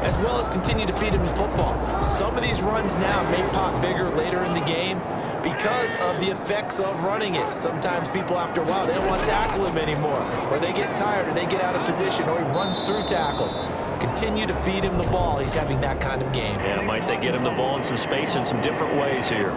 as well as continue to feed him the football. Some of these runs now may pop bigger later in the game because of the effects of running it. Sometimes people, after a while, they don't want to tackle him anymore, or they get tired, or they get out of position, or he runs through tackles. Continue to feed him the ball. He's having that kind of game. Yeah, might they get him the ball in some space in some different ways here?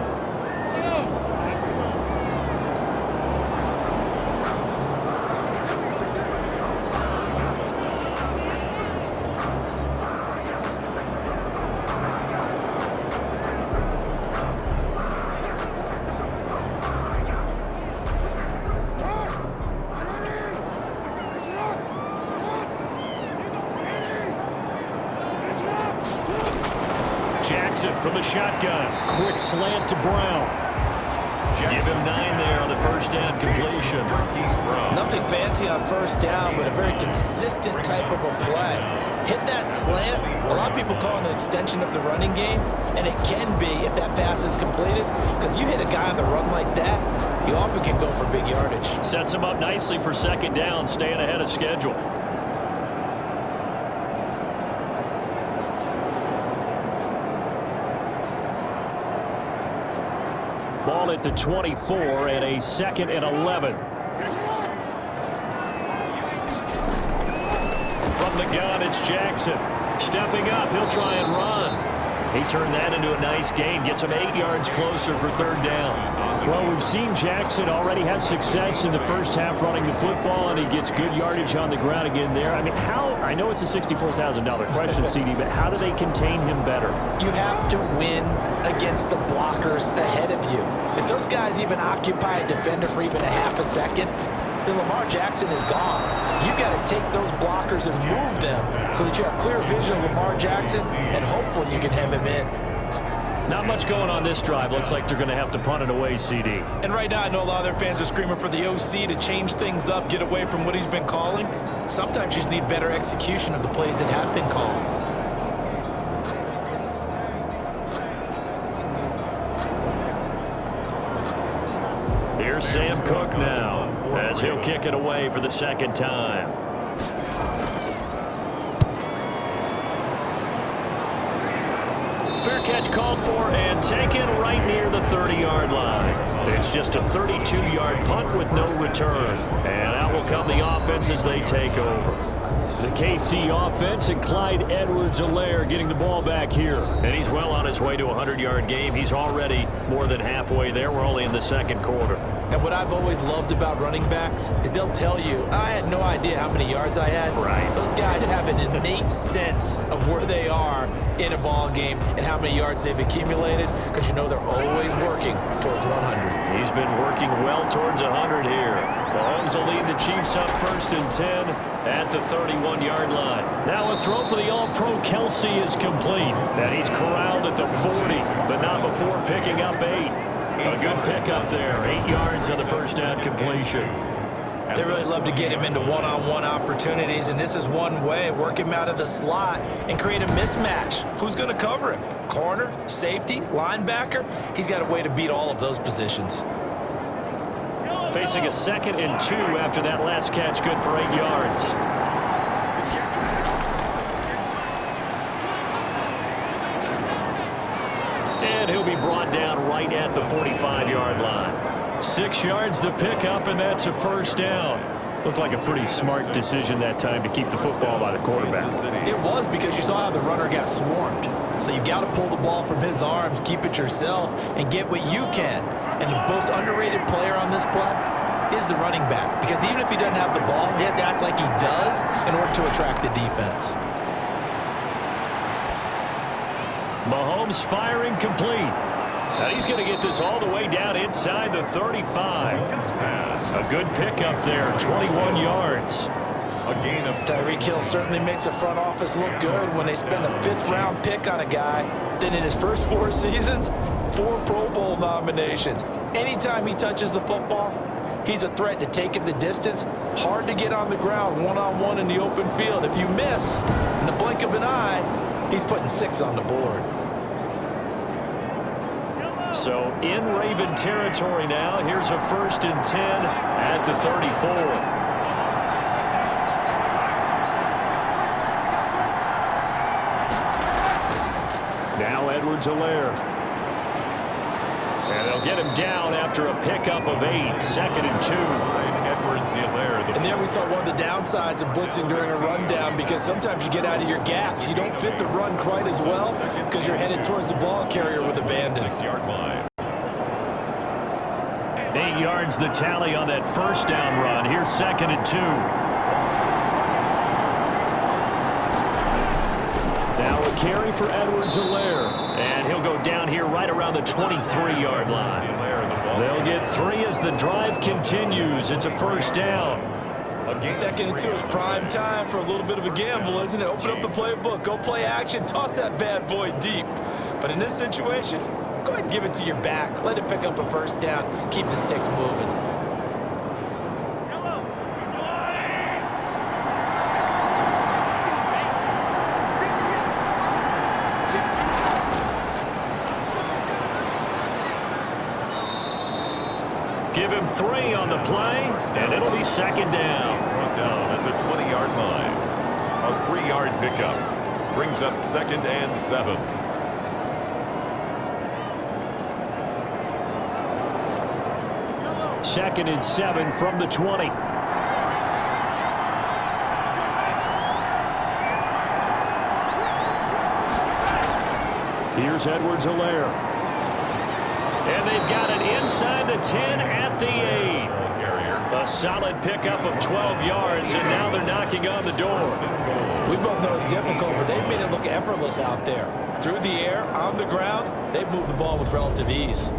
Jackson from the shotgun. Quick slant to Brown. Give him 9 there on the first down completion. Nothing fancy on first down, but a very consistent type of a play. Hit that slant. A lot of people call it an extension of the running game, and it can be if that pass is completed, because you hit a guy on the run like that, you often can go for big yardage. Sets him up nicely for second down, staying ahead of schedule. Ball at the 24 and a 2nd and 11. From the gun, it's Jackson. Stepping up, he'll try and run. He turned that into a nice gain, gets him 8 yards closer for 3rd down. Well, we've seen Jackson already have success in the first half running the football, and he gets good yardage on the ground again there. I mean, I know it's a $64,000 question, CD, but how do they contain him better? You have to win against the blockers ahead of you. If those guys even occupy a defender for even a half a second, then Lamar Jackson is gone. You've got to take those blockers and move them so that you have clear vision of Lamar Jackson, and hopefully you can hem him in. Not much going on this drive. Looks like they're going to have to punt it away, CD. And right now, I know a lot of their fans are screaming for the OC to change things up, get away from what he's been calling. Sometimes you just need better execution of the plays that have been called. Here's Sam Cook now, as he'll kick it away for the 2nd time. Fair catch called for and taken right near the 30-yard line. It's just a 32-yard punt with no return. And out will come the offense as they take over. The KC offense and Clyde Edwards-Helaire getting the ball back here. And he's well on his way to a 100-yard game. He's already more than halfway there. We're only in the 2nd quarter. And what I've always loved about running backs is they'll tell you, I had no idea how many yards I had. Right. Those guys have an innate sense of where they are in a ball game and how many yards they've accumulated, because you know they're always working towards 100. He's been working well towards 100 here. Mahomes will lead the Chiefs up 1st and 10 at the 31-yard line. Now a throw for the All-Pro Kelsey is complete. And he's corralled at the 40, but not before picking up 8. A good pickup there. 8 yards on the first down completion. They really love to get him into one-on-one opportunities, and this is one way. Work him out of the slot and create a mismatch. Who's going to cover him? Corner, safety, linebacker? He's got a way to beat all of those positions. Facing a 2nd and 2 after that last catch, good for 8 yards. And he'll be brought down right at the 45-yard line. 6 yards the pickup, and that's a first down. Looked like a pretty smart decision that time to keep the football by the quarterback. It was, because you saw how the runner got swarmed. So you got to pull the ball from his arms, keep it yourself, and get what you can. And the most underrated player on this play is the running back, because even if he doesn't have the ball, he has to act like he does in order to attract the defense. Mahomes firing complete. Now he's going to get this all the way down inside the 35. A good pickup there, 21 yards. A gain of Tyreek Hill certainly makes a front office look good when they spend a 5th-round pick on a guy. Then in his first 4 seasons, 4 Pro Bowl nominations. Anytime he touches the football, he's a threat to take him the distance. Hard to get on the ground one-on-one in the open field. If you miss, in the blink of an eye, he's putting 6 on the board. So in Raven territory now. Here's a 1st and 10 at the 34. Now Edwards-Helaire. And they'll get him down after a pickup of 8. 2nd and 2. And there we saw one of the downsides of blitzing during a rundown, because sometimes you get out of your gaps. You don't fit the run quite as well because you're headed towards the ball carrier with abandon. 6-yard line. 8 yards the tally on that first down run. Here's 2nd and 2. Now a carry for Edwards-Helaire. And he'll go down here right around the 23-yard line. They'll get 3 as the drive continues. It's a first down. 2nd and 2 is prime time for a little bit of a gamble, isn't it? Open up the playbook, go play action, toss that bad boy deep. But in this situation, go ahead and give it to your back. Let him pick up a first down. Keep the sticks moving. Give him 3 on the play, and it'll be 2nd down. Brought down at the 20-yard line. A 3-yard pickup brings up 2nd and 7. Second and 7 from the 20. Here's Edwards-Helaire. And they've got it inside the 10 at the 8. A solid pickup of 12 yards, and now they're knocking on the door. We both know it's difficult, but they've made it look effortless out there. Through the air, on the ground, they've moved the ball with relative ease.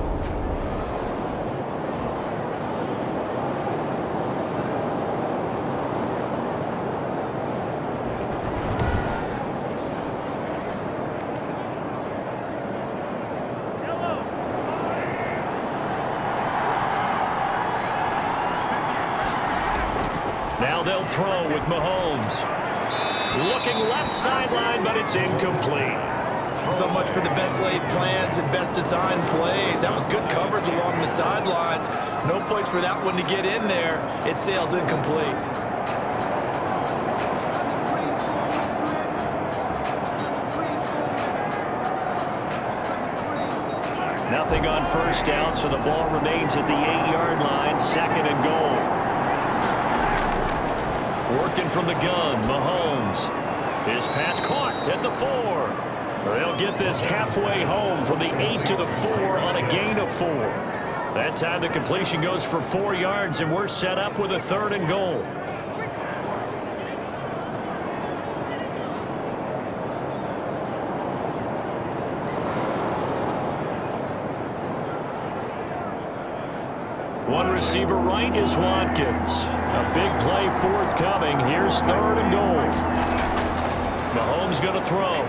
Now they'll throw with Mahomes. Looking left sideline, but it's incomplete. So much for the best laid plans and best designed plays. That was good coverage along the sidelines. No place for that one to get in there. It sails incomplete. Nothing on first down, so the ball remains at the 8-yard line. 2nd and goal. Working from the gun, Mahomes. His pass caught at the 4. They'll get this halfway home from the 8 to the 4 on a gain of 4. That time the completion goes for 4 yards, and we're set up with a 3rd and goal. One receiver right is Watkins. A big play forthcoming. Here's 3rd and goal. Mahomes going to throw.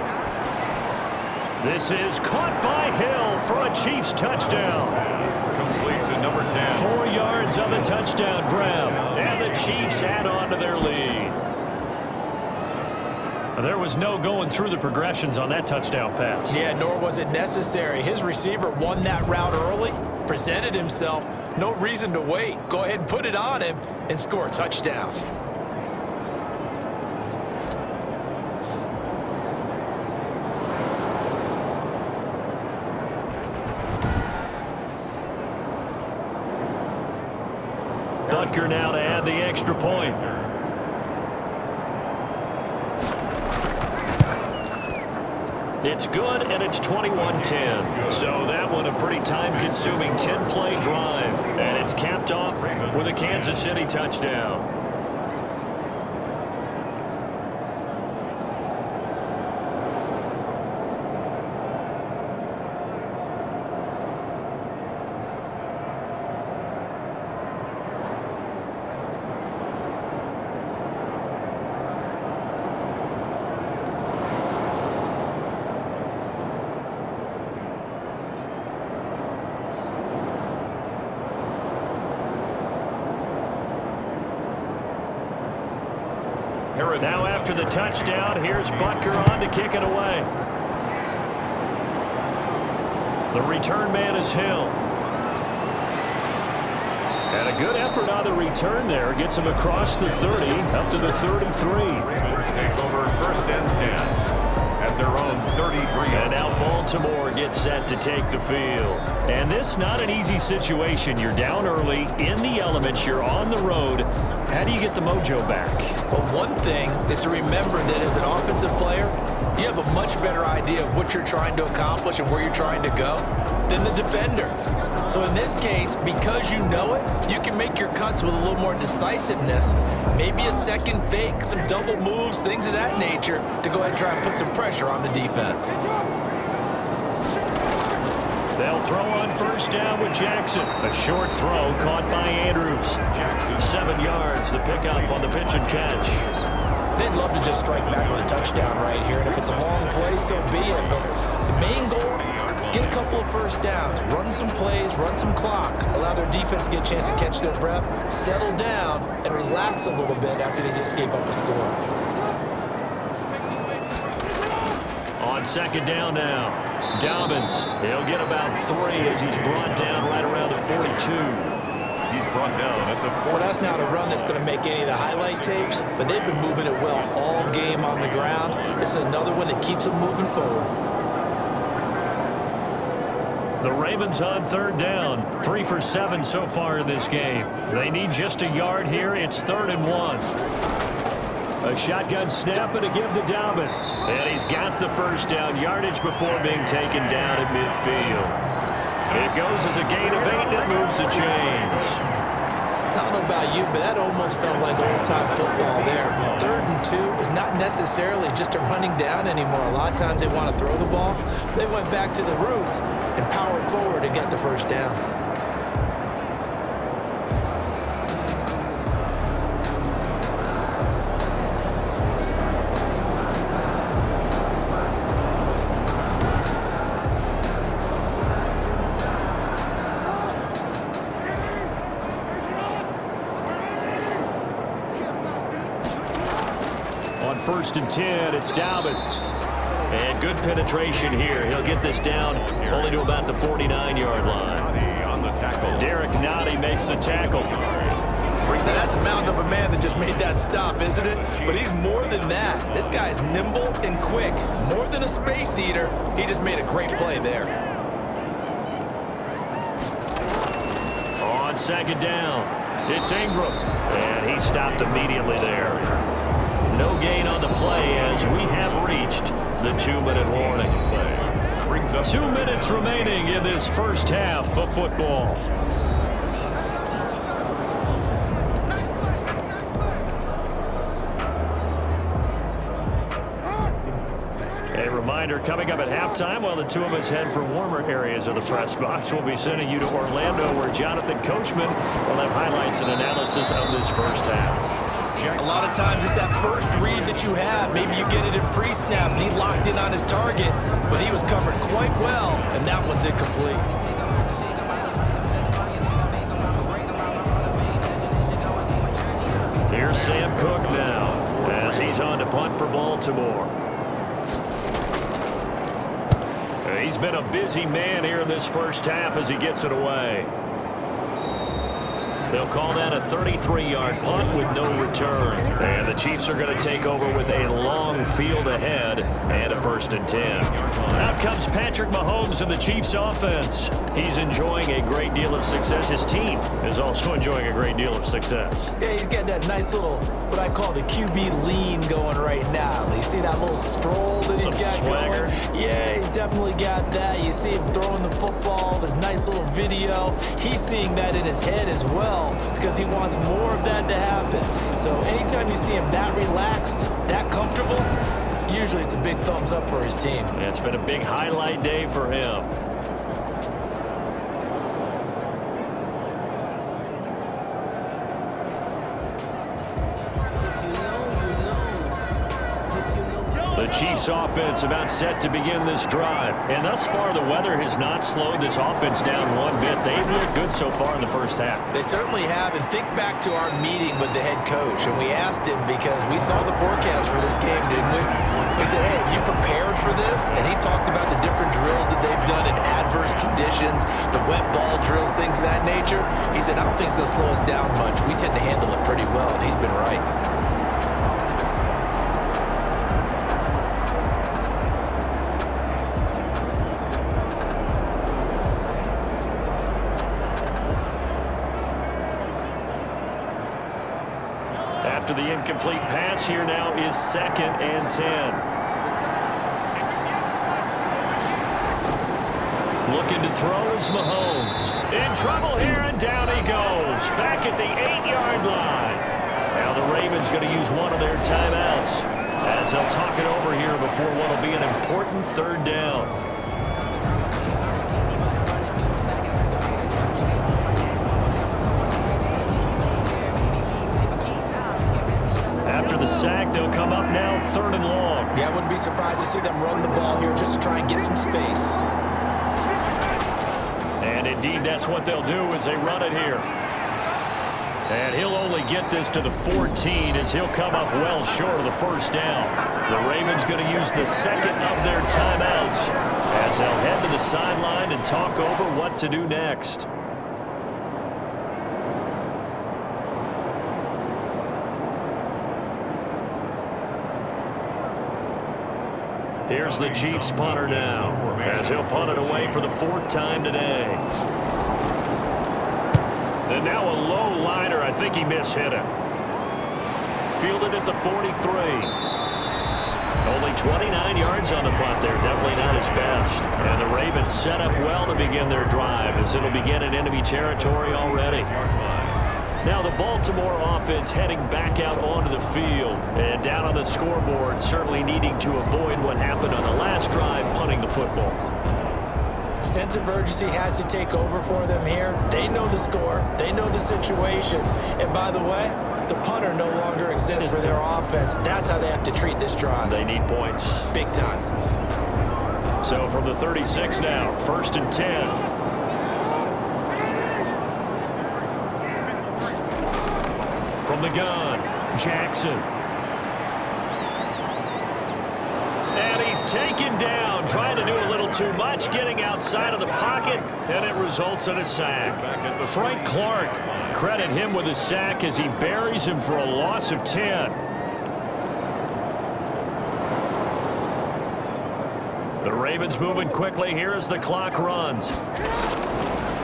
This is caught by Hill for a Chiefs touchdown. Complete to number 10. 4 yards on the touchdown grab. And the Chiefs add on to their lead. There was no going through the progressions on that touchdown pass. Yeah, nor was it necessary. His receiver won that route early, presented himself. No reason to wait. Go ahead and put it on him and score a touchdown. Butker now to add the extra point. It's good, and it's 21-10. So that one a pretty time-consuming 10-play drive. And it's capped off with a Kansas City touchdown. Now after the touchdown, here's Butker on to kick it away. The return man is Hill. And a good effort on the return there. Gets him across the 30, up to the 33. Ravens take over 1st and 10 at their own 33. And now Baltimore gets set to take the field. And this not an easy situation. You're down early, in the elements, you're on the road. How do you get the mojo back? Well, one thing is to remember that as an offensive player, you have a much better idea of what you're trying to accomplish and where you're trying to go than the defender. So in this case, because you know it, you can make your cuts with a little more decisiveness, maybe a second fake, some double moves, things of that nature, to go ahead and try and put some pressure on the defense. They'll throw on 1st down with Jackson. A short throw caught by Andrews. 7 yards, the pickup on the pitch and catch. They'd love to just strike back with a touchdown right here, and if it's a long play, so be it. But the main goal, get a couple of 1st downs, run some plays, run some clock, allow their defense to get a chance to catch their breath, settle down, and relax a little bit after they just gave up a score. On 2nd down now. Dobbins, he'll get about 3 as he's brought down right around the 42. He's brought down at the 40. Well, that's not a run that's going to make any of the highlight tapes, but they've been moving it well all game on the ground. This is another one that keeps them moving forward. The Ravens on 3rd down. 3 for 7 so far in this game. They need just a yard here. It's 3rd and 1. A shotgun snap and a give to Dobbins. And he's got the 1st down yardage before being taken down at midfield. It goes as a gain of 8 and it moves the chains. I don't know about you, but that almost felt like old-time football there. 3rd and 2 is not necessarily just a running down anymore. A lot of times they want to throw the ball. They went back to the roots and powered forward and get the 1st down. On 1st and 10, it's Dobbins. And good penetration here. He'll get this down only to about the 49-yard line. On the tackle. Derek Nottie makes the tackle. Now that's a mountain of a man that just made that stop, isn't it? But he's more than that. This guy's nimble and quick. More than a space eater. He just made a great play there. On 2nd down, it's Ingram. And he stopped immediately there. No gain on the play as we have reached the 2-minute warning. 2 minutes remaining in this 1st half of football. A reminder, coming up at halftime, while the two of us head for warmer areas of the press box, we'll be sending you to Orlando, where Jonathan Coachman will have highlights and analysis of this 1st half. A lot of times it's that first read that you have. Maybe you get it in pre-snap and he locked in on his target, but he was covered quite well, and that one's incomplete. Here's Sam Cook now as he's on to punt for Baltimore. He's been a busy man here in this first half as he gets it away. They'll call that a 33-yard punt with no return. And the Chiefs are going to take over with a long field ahead and a 1st and 10. Out comes Patrick Mahomes and the Chiefs offense. He's enjoying a great deal of success. His team is also enjoying a great deal of success. Yeah, he's got that nice little, what I call the QB lean going right now. You see that little stroll that he's got swagger going? Yeah, he's definitely got that. You see him throwing the football, the nice little video. He's seeing that in his head as well because he wants more of that to happen. So anytime you see him that relaxed, that comfortable, usually it's a big thumbs up for his team. Yeah, it's been a big highlight day for him. The Chiefs offense about set to begin this drive. And thus far, the weather has not slowed this offense down one bit. They've looked good so far in the first half. They certainly have. And think back to our meeting with the head coach. And we asked him because we saw the forecast for this game, didn't we? We said, hey, have you prepared for this? And he talked about the different drills that they've done in adverse conditions, the wet ball drills, things of that nature. He said, I don't think it's going to slow us down much. We tend to handle it pretty well. And he's been right. After the incomplete pass, here now is 2nd and 10. Looking to throw is Mahomes. In trouble here, and down he goes. Back at the 8-yard line. Now the Ravens going to use one of their timeouts as they'll talk it over here before what will be an important 3rd down. After the sack, they'll come up now 3rd and long. Yeah, I wouldn't be surprised to see them run the ball here just to try and get some space. And indeed, that's what they'll do as they run it here. And he'll only get this to the 14 as he'll come up well short of the 1st down. The Ravens going to use the 2nd of their timeouts as they'll head to the sideline and talk over what to do next. Here's the Chiefs punter now as he'll punt it away for the 4th time today. And now a low liner. I think he mishit it. Fielded at the 43. Only 29 yards on the punt there. Definitely not his best. And the Ravens set up well to begin their drive as it'll begin in enemy territory already. Now the Baltimore offense heading back out onto the field. And down on the scoreboard, certainly needing to avoid what happened on the last drive, punting the football. Sense of urgency has to take over for them here. They know the score. They know the situation. And by the way, the punter no longer exists for their offense. That's how they have to treat this drive. They need points. Big time. So from the 36 now, 1st and 10. From the gun, Jackson. And he's taken down, trying to do a little too much, getting outside of the pocket, and it results in a sack. Frank Clark, credit him with a sack as he buries him for a loss of 10. The Ravens moving quickly here as the clock runs.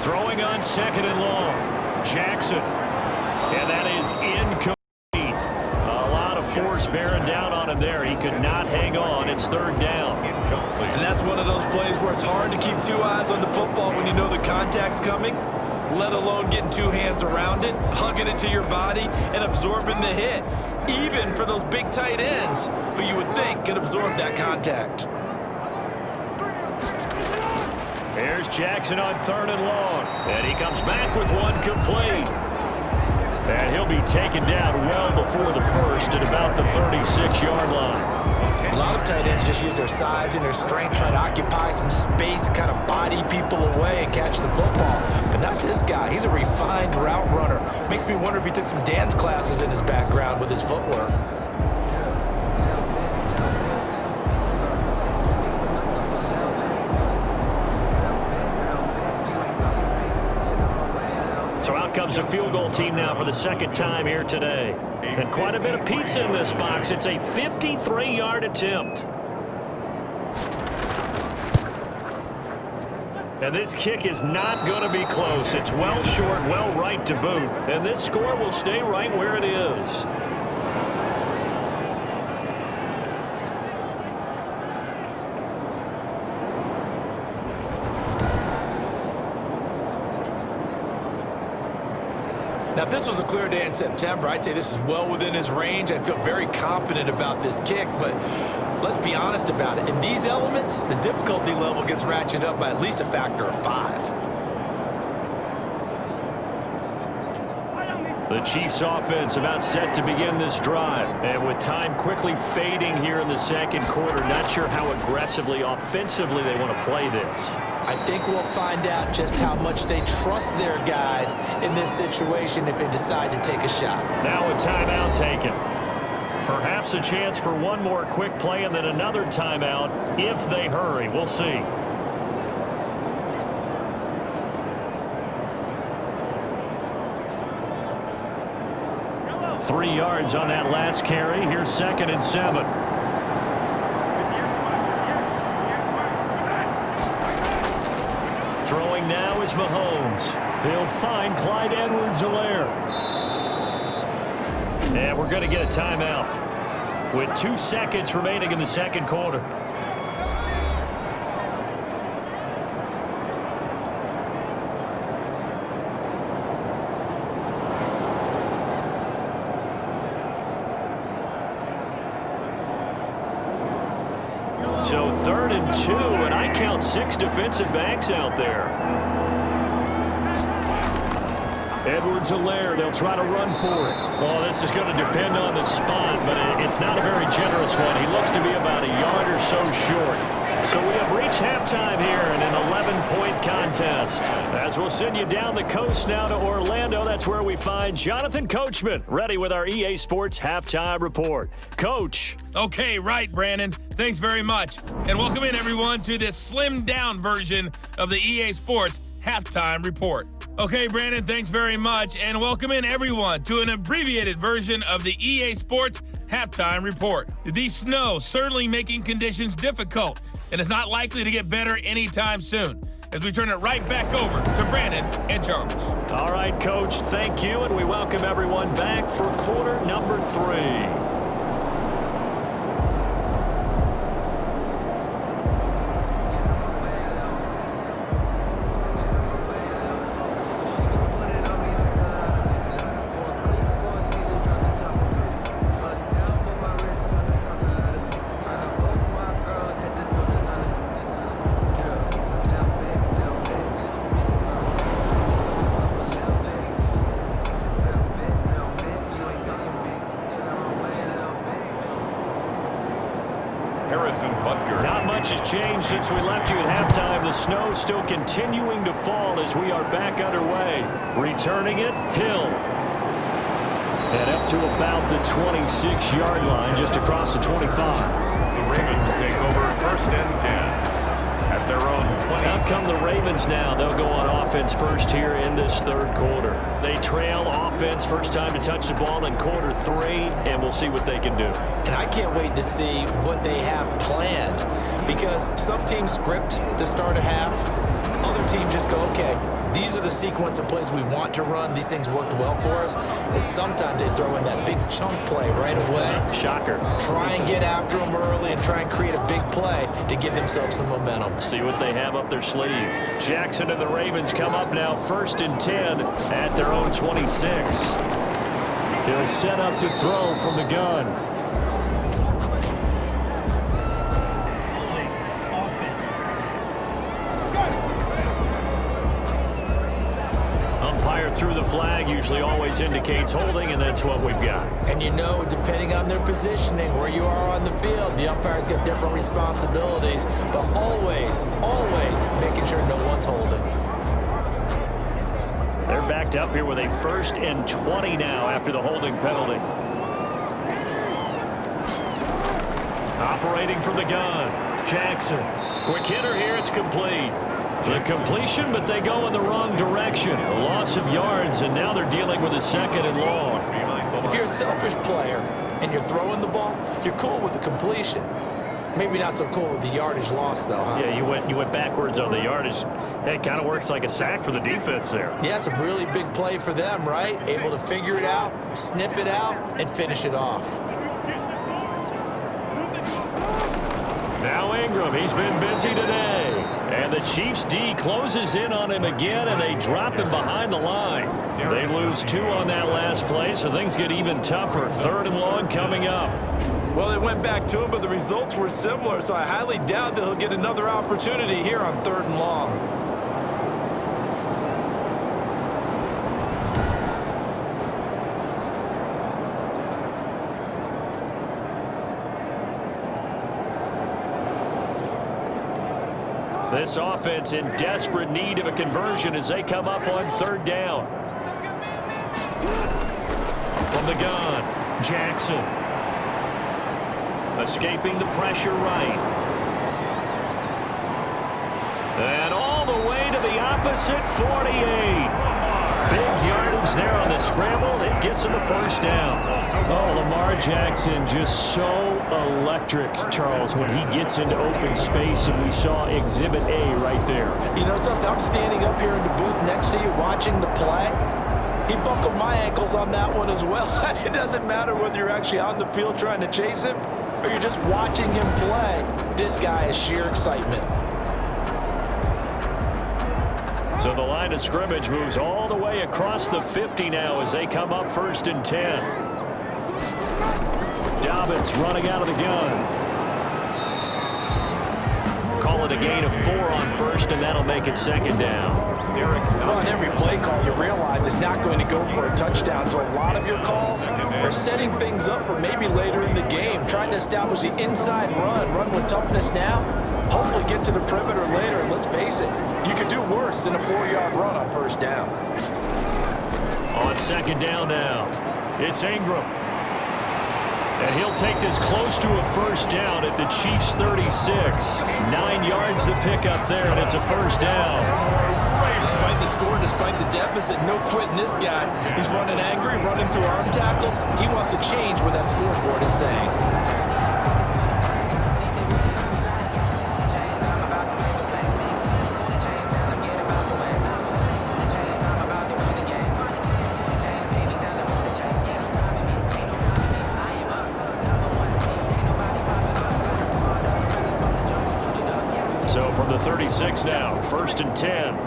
Throwing on 2nd and long, Jackson. And that is incomplete. A lot of force bearing down on him there. He could not hang on. It's 3rd down. And that's one of those plays where it's hard to keep 2 eyes on the football when you know the contact's coming, let alone getting 2 hands around it, hugging it to your body, and absorbing the hit, even for those big tight ends who you would think could absorb that contact. Here's Jackson on 3rd and long. And he comes back with one complete. And he'll be taken down well before the first at about the 36-yard line. A lot of tight ends just use their size and their strength, try to occupy some space and kind of body people away and catch the football. But not this guy. He's a refined route runner. Makes me wonder if he took some dance classes in his background with his footwork. So out comes a field goal team now for the second time here today. And quite a bit of pizza in this box. It's a 53-yard attempt. And this kick is not going to be close. It's well short, well right to boot. And this score will stay right where it is. Now, if this was a clear day in September, I'd say this is well within his range. I'd feel very confident about this kick, but let's be honest about it. In these elements, the difficulty level gets ratcheted up by at least a factor of 5. The Chiefs offense about set to begin this drive. And with time quickly fading here in the second quarter, not sure how aggressively, offensively they want to play this. I think we'll find out just how much they trust their guys in this situation if they decide to take a shot. Now a timeout taken. Perhaps a chance for one more quick play and then another timeout if they hurry. We'll see. Three yards on that last carry. Here's 2nd and 7. Throwing now is Mahomes. He'll find Clyde Edwards-Helaire. And we're going to get a timeout with 2 seconds remaining in the second quarter. So 3rd and 2, and I count 6 defensive backs out there. Edwards-Helaire, they'll try to run for it. Well, this is going to depend on the spot, but it's not a very generous one. He looks to be about a yard or so short. So we have reached halftime here in an 11-point contest. As we'll send you down the coast now to Orlando, that's where we find Jonathan Coachman, ready with our EA Sports Halftime Report. Coach. Okay, right, Brandon. Thanks very much. And welcome in, everyone, to this slimmed-down version of the EA Sports Halftime Report. Okay, Brandon, thanks very much. And welcome in, everyone, to an abbreviated version of the EA Sports Halftime Report. The snow certainly making conditions difficult, and it's not likely to get better anytime soon. As we turn it right back over to Brandon and Charles. All right, Coach, thank you, and we welcome everyone back for quarter number 3. Not much has changed since we left you at halftime. The snow still continuing to fall as we are back underway. Returning it, Hill. And up to about the 26-yard line, just across the 25. The Ravens take over 1st and 10 at their own 20. Out come the Ravens now. They'll go on offense first here in this 3rd quarter. They trail offense, first time to touch the ball in quarter 3, and we'll see what they can do. And I can't wait to see what they have planned, because some teams script to start a half. Other teams just go, okay, these are the sequence of plays we want to run. These things worked well for us. And sometimes they throw in that big chunk play right away. Shocker. Try and get after them early and try and create a big play to give themselves some momentum. See what they have up their sleeve. Jackson and the Ravens come up now 1st and 10 at their own 26. He'll set up to throw from the gun. through the flag usually always indicates holding, and that's what we've got. And you know, depending on their positioning, where you are on the field, the umpire's got different responsibilities, but always, always making sure no one's holding. They're backed up here with a 1st and 20 now after the holding penalty. Operating from the gun, Jackson. Quick hitter here, it's complete. The completion, but they go in the wrong direction. A loss of yards, and now they're dealing with a 2nd and long. If you're a selfish player and you're throwing the ball, you're cool with the completion. Maybe not so cool with the yardage loss, though, huh? Yeah, you went backwards on the yardage. It kind of works like a sack for the defense there. Yeah, it's a really big play for them, right? Able to figure it out, sniff it out, and finish it off. Now Ingram, he's been busy today. And the Chiefs D closes in on him again, and they drop him behind the line. They lose 2 on that last play, so things get even tougher. 3rd and long coming up. Well, they went back to him, but the results were similar, so I highly doubt that he'll get another opportunity here on 3rd and long. This offense in desperate need of a conversion as they come up on 3rd down. From the gun, Jackson. Escaping the pressure right. And all the way to the opposite 48. Big yardage there on the scramble. It gets him a 1st down. Oh, Lamar Jackson just so electric, Charles, when he gets into open space, and we saw Exhibit A right there. You know something? I'm standing up here in the booth next to you watching the play. He buckled my ankles on that one as well. It doesn't matter whether you're actually on the field trying to chase him or you're just watching him play. This guy is sheer excitement. So the line of scrimmage moves all the way across the 50 now as they come up 1st and 10. Dobbins running out of the gun. Call it a gain of 4 on 1st, and that'll make it 2nd down. Well, on every play call, you realize it's not going to go for a touchdown. So a lot of your calls are setting things up for maybe later in the game, trying to establish the inside run with toughness now, hopefully get to the perimeter later. And let's face it, you could do worse than a 4-yard run on 1st down. On 2nd down now, it's Ingram. And he'll take this close to a 1st down at the Chiefs' 36. 9 yards to pick up there, and it's a 1st down. Despite the score, despite the deficit, no quitting this guy. He's running angry, running through arm tackles. He wants to change what that scoreboard is saying. So from the 36 now, 1st and 10.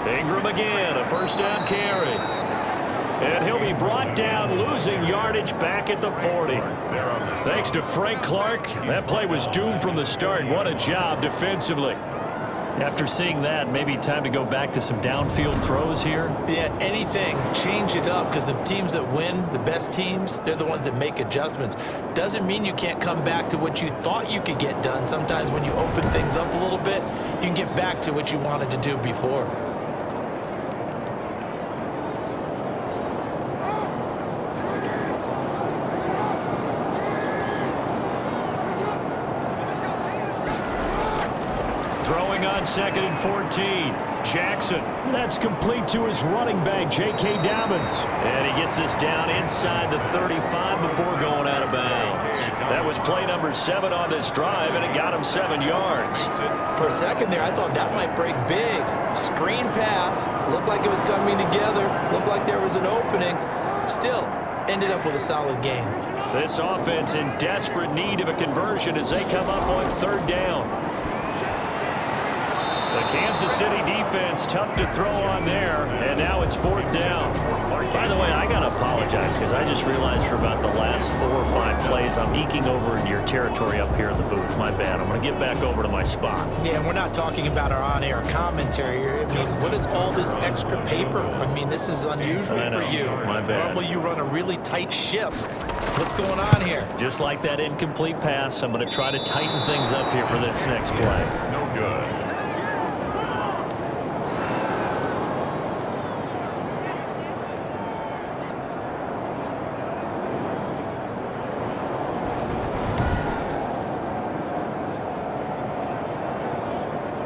Ingram again, a 1st down carry. And he'll be brought down, losing yardage back at the 40. Thanks to Frank Clark, that play was doomed from the start. What a job defensively. After seeing that, maybe time to go back to some downfield throws here. Yeah, anything. Change it up, because the teams that win, the best teams, they're the ones that make adjustments. Doesn't mean you can't come back to what you thought you could get done. Sometimes when you open things up a little bit, you can get back to what you wanted to do before. Throwing on 2nd and 14. Jackson. That's complete to his running back, J.K. Dobbins. And he gets this down inside the 35 before going out of bounds. That was play number 7 on this drive, and it got him 7 yards. For a second there, I thought that might break big. Screen pass. Looked like it was coming together. Looked like there was an opening. Still, ended up with a solid game. This offense in desperate need of a conversion as they come up on 3rd down. The Kansas City defense tough to throw on there, and now it's 4th down. By the way, I got to apologize. guys, because I just realized for about the last 4 or 5 plays, I'm eking over into your territory up here in the booth. My bad. I'm going to get back over to my spot. Yeah, and we're not talking about our on-air commentary here. I mean, what is all this extra paper? I mean, this is unusual for you. My bad. Normally you run a really tight ship. What's going on here? Just like that incomplete pass, I'm going to try to tighten things up here for this next play. No good.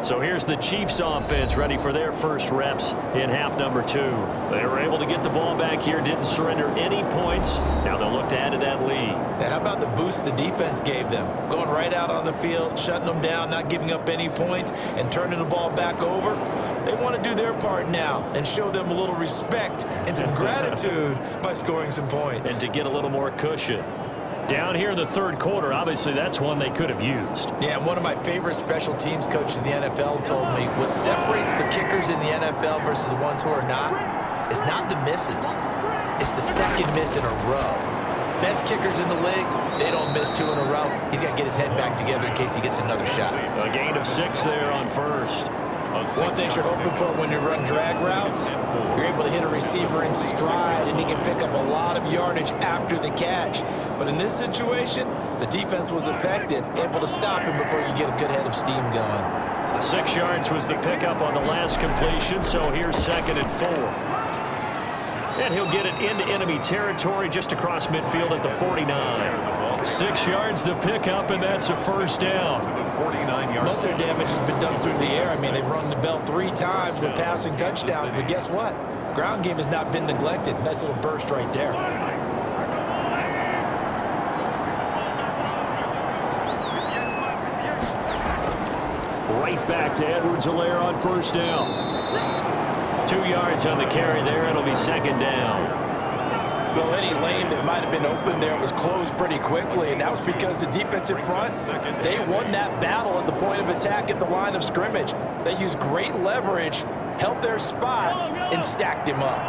So here's the Chiefs offense ready for their first reps in half number 2. They were able to get the ball back here, didn't surrender any points. Now they'll look to add to that lead. Now, how about the boost the defense gave them? Going right out on the field, shutting them down, not giving up any points, and turning the ball back over. They want to do their part now and show them a little respect and some gratitude by scoring some points. And to get a little more cushion. Down here in the third quarter, obviously that's one they could have used. Yeah, and one of my favorite special teams coaches in the NFL told me what separates the kickers in the NFL versus the ones who are not is not the misses. It's the second miss in a row. Best kickers in the league, they don't miss 2 in a row. He's got to get his head back together in case he gets another shot. A gain of 6 there on first. One thing you're hoping for when you run drag routes, you're able to hit a receiver in stride, and he can pick up a lot of yardage after the catch. But in this situation, the defense was effective, able to stop him before you get a good head of steam going. 6 yards was the pickup on the last completion, so here's 2nd and 4. And he'll get it into enemy territory just across midfield at the 49. 6 yards the pickup, and that's a first down. Most of their damage has been done through the air. I mean, they've run the bell 3 times with passing touchdowns, but guess what? Ground game has not been neglected. Nice little burst right there. Right back to Edwards-Helaire on first down. 2 yards on the carry there. It'll be 2nd down. Well, any lane that might have been open there was closed pretty quickly, and that was because the defensive front, they won that battle at the point of attack at the line of scrimmage. They used great leverage, held their spot, and stacked him up.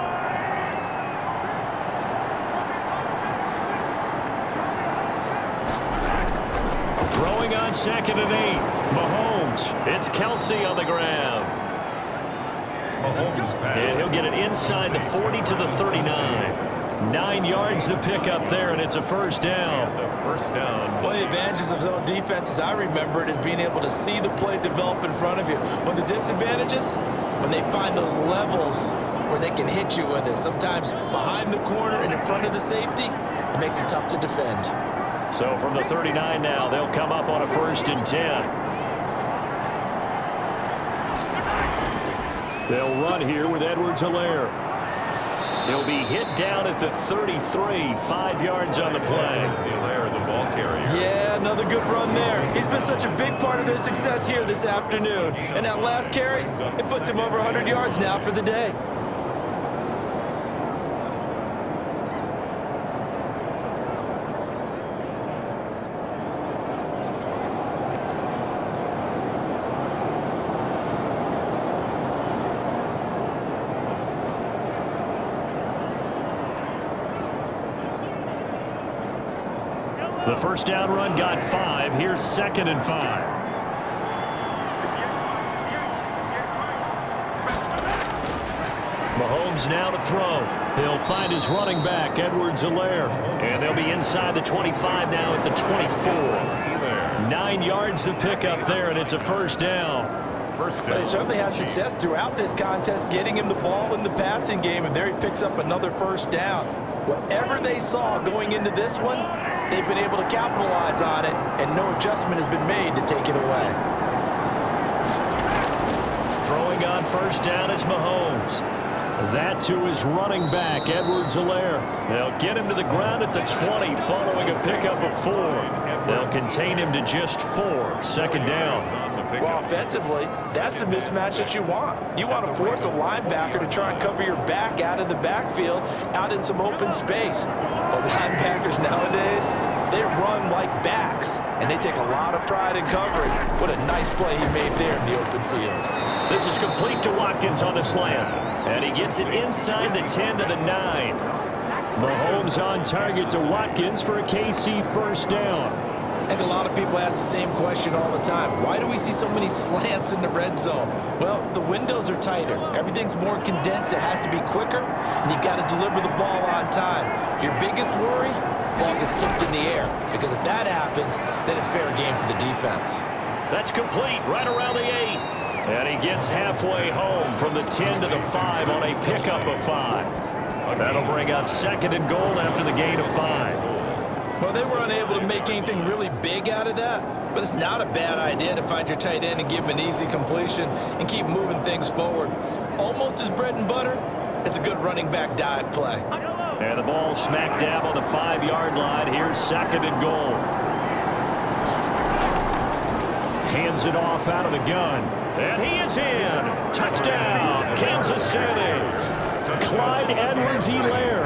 Throwing on 2nd and 8. Mahomes. It's Kelsey on the ground. And he'll get it inside the 40 to the 39. 9 yards to pick up there, and it's a first down. One of the advantages of zone defense, as I remember it, is being able to see the play develop in front of you. One of the disadvantages, when they find those levels where they can hit you with it, sometimes behind the corner and in front of the safety, it makes it tough to defend. So from the 39 now, they'll come up on a 1st and 10. They'll run here with Edwards-Helaire. He'll be hit down at the 33, 5 yards on the play. Yeah, another good run there. He's been such a big part of their success here this afternoon. And that last carry, it puts him over 100 yards now for the day. The first down run got 5. Here's 2nd and 5. Mahomes now to throw. He'll find his running back, Edwards-Helaire. And they'll be inside the 25 now at the 24. 9 yards to pick up there, and it's a first down. But they certainly had success throughout this contest, getting him the ball in the passing game, and there he picks up another first down. Whatever they saw going into this one, they've been able to capitalize on it, and no adjustment has been made to take it away. Throwing on first down is Mahomes. That to his running back, Edwards-Helaire. They'll get him to the ground at the 20 following a pickup of 4. They'll contain him to just 4. 2nd down. Well, offensively, that's the mismatch that you want. You want to force a linebacker to try and cover your back out of the backfield, out in some open space. But linebackers nowadays, they run like backs, and they take a lot of pride in covering. What a nice play he made there in the open field. This is complete to Watkins on the slant, and he gets it inside the 10 to the 9. Mahomes Mahomes on target to Watkins for a KC first down. I think a lot of people ask the same question all the time. Why do we see so many slants in the red zone? Well, the windows are tighter. Everything's more condensed. It has to be quicker, and you've got to deliver the ball on time. Your biggest worry? Ball gets tipped in the air, because if that happens, then it's fair game for the defense. That's complete right around the 8. And he gets halfway home from the 10 to the 5 on a pickup of 5. That'll bring up 2nd and goal after the gain of 5. Well, they were unable to make anything really big out of that, but it's not a bad idea to find your tight end and give him an easy completion and keep moving things forward. Almost as bread and butter as a good running back dive play. And the ball smack dab on the 5-yard line. Here's 2nd and goal. Hands it off out of the gun. And he is in. Touchdown, Kansas City. Clyde Edwards-Helaire.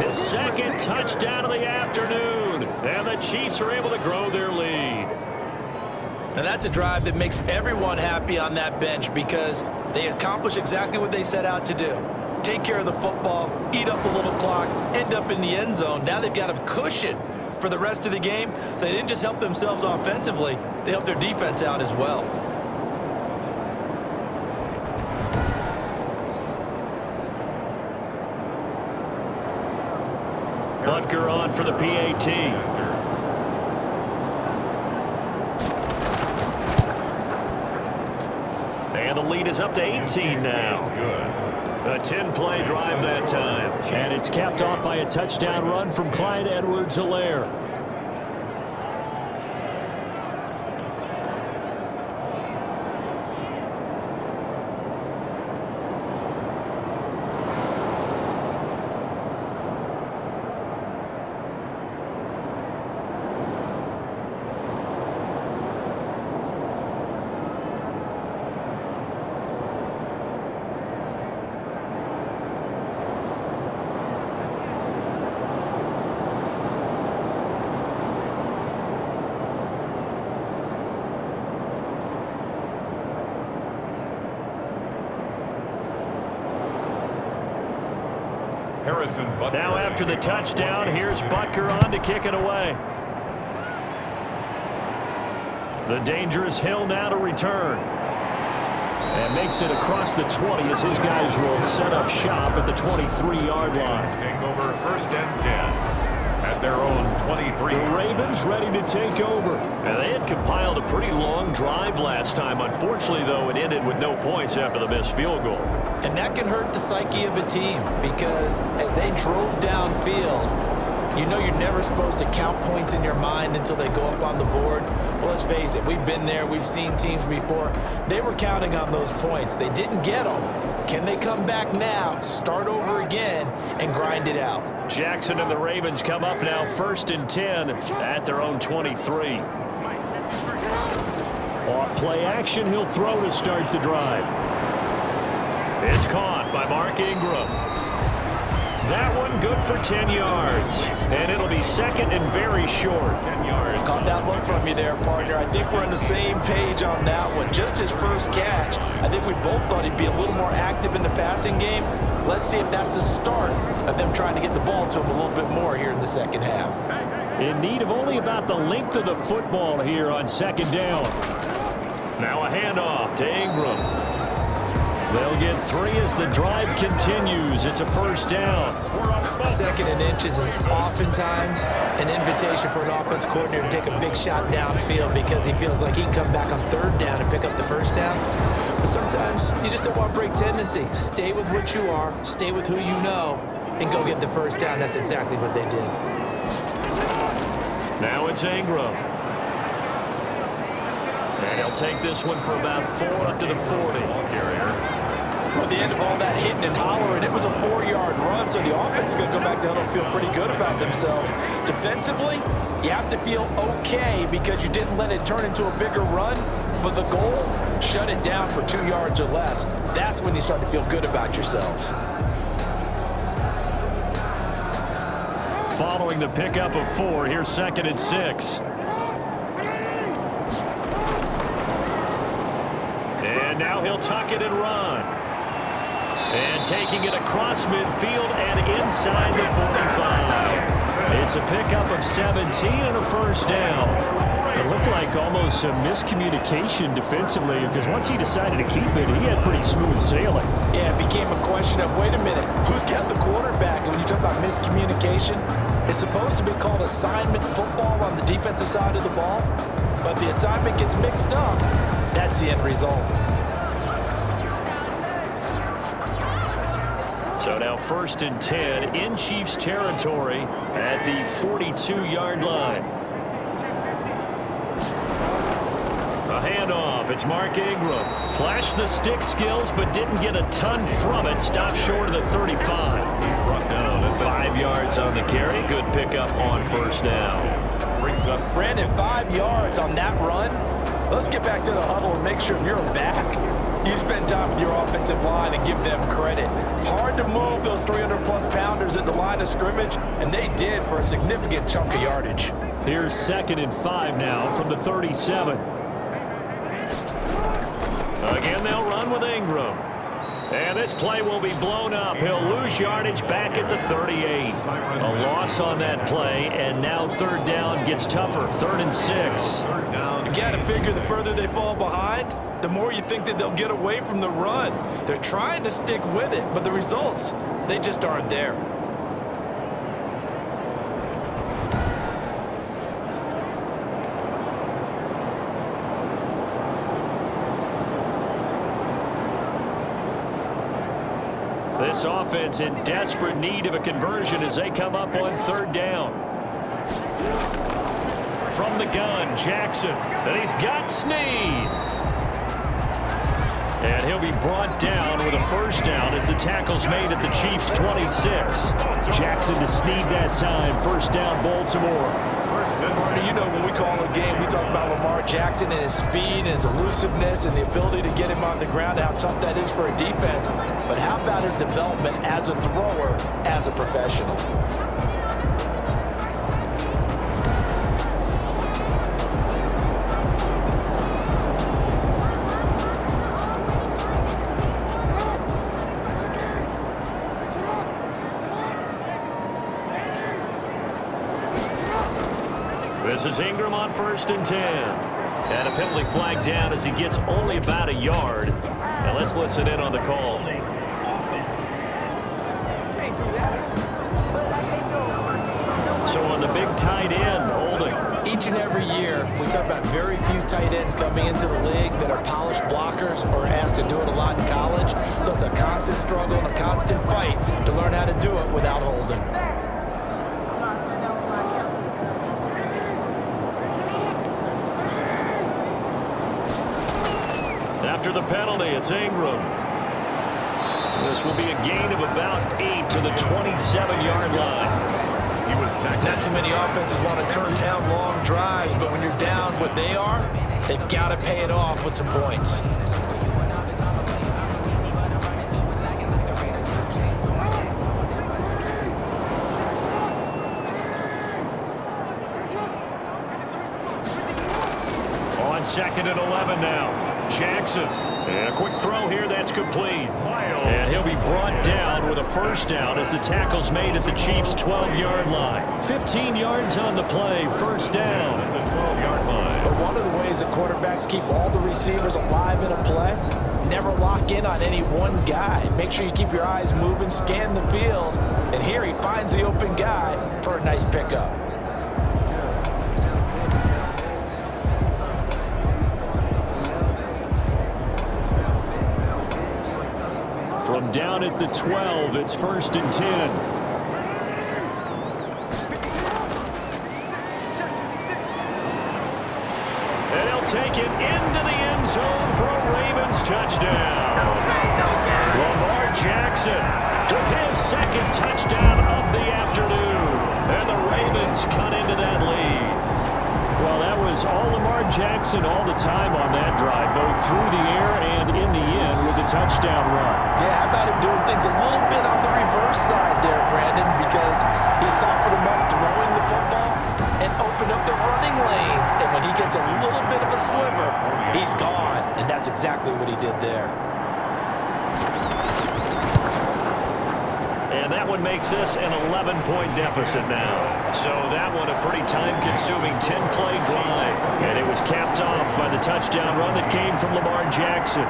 His 2nd touchdown of the afternoon. And the Chiefs are able to grow their lead. And that's a drive that makes everyone happy on that bench because they accomplish exactly what they set out to do. Take care of the football, eat up a little clock, end up in the end zone. Now they've got a cushion for the rest of the game. So they didn't just help themselves offensively, they helped their defense out as well. Butker on for the PAT. And the lead is up to 18 now. A 10-play drive that time. And it's capped off by a touchdown run from Clyde Edwards-Helaire. Now after the touchdown, here's Butker on to kick it away. The dangerous Hill now to return. And makes it across the 20 as his guys will set up shop at the 23-yard line. Take over 1st and 10 at their own 23. The Ravens ready to take over. And they had compiled a pretty long drive last time. Unfortunately, though, it ended with no points after the missed field goal. And that can hurt the psyche of a team because as they drove downfield, you know you're never supposed to count points in your mind until they go up on the board. But let's face it, we've been there. We've seen teams before. They were counting on those points. They didn't get them. Can they come back now, start over again, and grind it out? Jackson and the Ravens come up now 1st and 10 at their own 23. Off play action, he'll throw to start the drive. It's caught by Mark Ingram. That one good for 10 yards. And it'll be 2nd and very short. 10 yards. Caught that look from you there, partner. I think we're on the same page on that one. Just his first catch. I think we both thought he'd be a little more active in the passing game. Let's see if that's the start of them trying to get the ball to him a little bit more here in the second half. In need of only about the length of the football here on 2nd down. Now a handoff to Ingram. They'll get 3 as the drive continues. It's a 1st down. 2nd and inches is oftentimes an invitation for an offense coordinator to take a big shot downfield because he feels like he can come back on 3rd down and pick up the 1st down. But sometimes you just don't want to break tendency. Stay with what you are, stay with who you know, and go get the 1st down. That's exactly what they did. Now it's Ingram. And he'll take this one for about 4 up to the 40. At the end of all that hitting and hollering, it was a 4-yard run, so the offense is going to go back down and feel pretty good about themselves. Defensively, you have to feel okay because you didn't let it turn into a bigger run, but the goal, shut it down for 2 yards or less. That's when you start to feel good about yourselves. Following the pickup of 4, here's 2nd and 6. And now he'll tuck it and run. And taking it across midfield and inside the 45. It's a pickup of 17 and a first down. It looked like almost a miscommunication defensively because once he decided to keep it, he had pretty smooth sailing. Yeah, it became a question of, wait a minute, who's got the quarterback? And when you talk about miscommunication, it's supposed to be called assignment football on the defensive side of the ball, but the assignment gets mixed up. That's the end result. So now 1st and 10 in Chiefs territory at the 42-yard line. A handoff. It's Mark Ingram. Flashed the stick skills, but didn't get a ton from it. Stopped short of the 35. He's brought down at 5 yards on the carry. Good pickup on first down. brings up Brandon, 5 yards on that run. Let's get back to the huddle and make sure you're back. You spend time with your offensive line and give them credit. Hard to move those 300-plus pounders at the line of scrimmage, and they did for a significant chunk of yardage. Here's 2nd and 5 now from the 37. Again, they'll run with Ingram. And this play will be blown up. He'll lose yardage back at the 38. A loss on that play, and now 3rd down gets tougher. 3rd and 6. You've got to figure the further they fall behind, the more you think that they'll get away from the run. They're trying to stick with it, but the results, they just aren't there. This offense in desperate need of a conversion as they come up on 3rd down. From the gun, Jackson. And he's got Snead. And he'll be brought down with a first down as the tackle's made at the Chiefs' 26. Jackson to Snead that time. First down, Baltimore. You know, when we call a game, we talk about Lamar Jackson and his speed and his elusiveness and the ability to get him on the ground, how tough that is for a defense. But how about his development as a thrower, as a professional? This is Ingram on 1st and 10. And a penalty flag down as he gets only about a yard. And let's listen in on the call. So on the big tight end, holding. Each and every year, we talk about very few tight ends coming into the league that are polished blockers or asked to do it a lot in college. So it's a constant struggle and a constant fight to learn how to do it without holding. After the penalty, it's Ingram. This will be a gain of about 8 to the 27-yard line. He was tackled. Not too many offenses want to turn down long drives, but when you're down what they are, they've got to pay it off with some points. On 2nd and 11 now. Jackson. And a quick throw here that's complete. And he'll be brought down with a first down as the tackle's made at the Chiefs' 12-yard line. 15 yards on the play, first down. At the 12-yard line. But one of the ways that quarterbacks keep all the receivers alive in a play, never lock in on any one guy. Make sure you keep your eyes moving, scan the field, and here he finds the open guy for a nice pickup. From down at the 12, it's 1st and 10. And he'll take it into the end zone for a Ravens touchdown. Lamar Jackson with his 2nd touchdown of the afternoon. And the Ravens cut into that lead. Well, that was all Lamar Jackson all the time on that drive, both through the air and in the end with the touchdown run. Yeah, how about him doing things a little bit on the reverse side there, Brandon, because he softened him up throwing the football and opened up the running lanes. And when he gets a little bit of a sliver, he's gone. And that's exactly what he did there. And that one makes this an 11-point deficit now. So that one a pretty time-consuming 10-play drive. And it was capped off by the touchdown run that came from Lamar Jackson.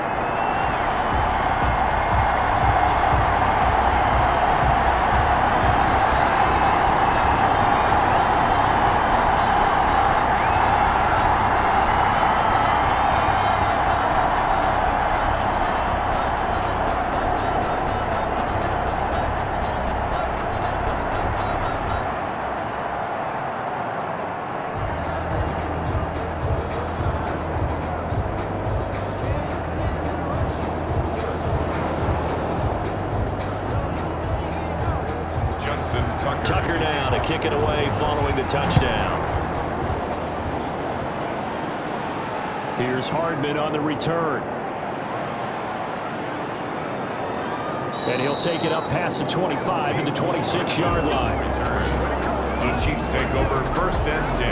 Tucker down to kick it away following the touchdown. Here's Hardman on the return. And he'll take it up past the 25 to the 26-yard line. The Chiefs take over 1st and 10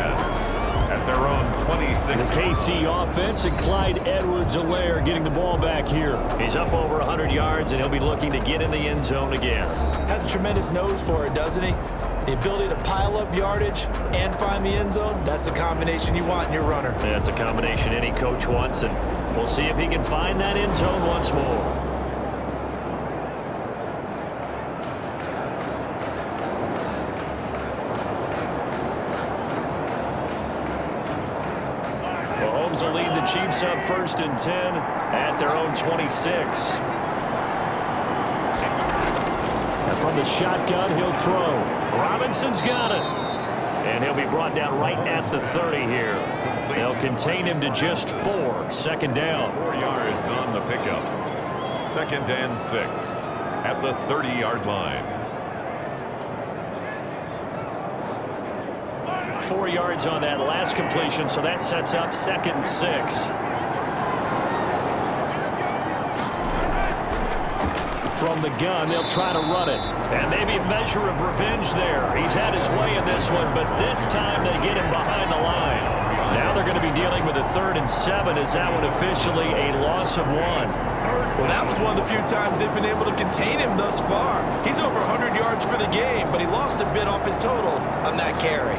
at their own 26. The KC offense and Clyde Edwards-Helaire getting the ball back here. He's up over 100 yards, and he'll be looking to get in the end zone again. Has a tremendous nose for it, doesn't he? The ability to pile up yardage and find the end zone, that's the combination you want in your runner. That's a combination any coach wants, and we'll see if he can find that end zone once more. Mahomes will lead the Chiefs up 1st and 10 at their own 26. And from the shotgun, he'll throw. Robinson's got it. And he'll be brought down right at the 30 here. They'll contain him to just 4. 2nd down. 4 yards on the pickup. 2nd and 6 at the 30-yard line. 4 yards on that last completion, so that sets up 2nd and 6. From the gun, they'll try to run it. And maybe a measure of revenge there. He's had his way in this one, but this time they get him behind the line. Now they're going to be dealing with a 3rd and 7. Is that one officially a loss of 1? Well, that was one of the few times they've been able to contain him thus far. He's over 100 yards for the game, but he lost a bit off his total on that carry.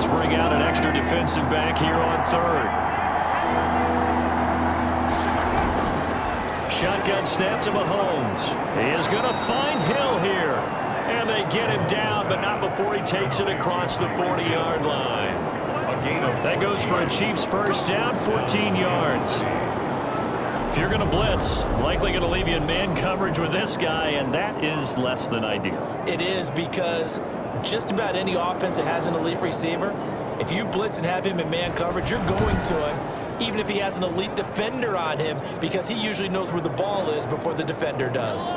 Bring out an extra defensive back here on 3rd. Shotgun snap to Mahomes. He is going to find Hill here. And they get him down, but not before he takes it across the 40-yard line. That goes for a Chiefs 1st down, 14 yards. If you're going to blitz, likely going to leave you in man coverage with this guy, and that is less than ideal. It is, because just about any offense that has an elite receiver, if you blitz and have him in man coverage, you're going to him, even if he has an elite defender on him, because he usually knows where the ball is before the defender does.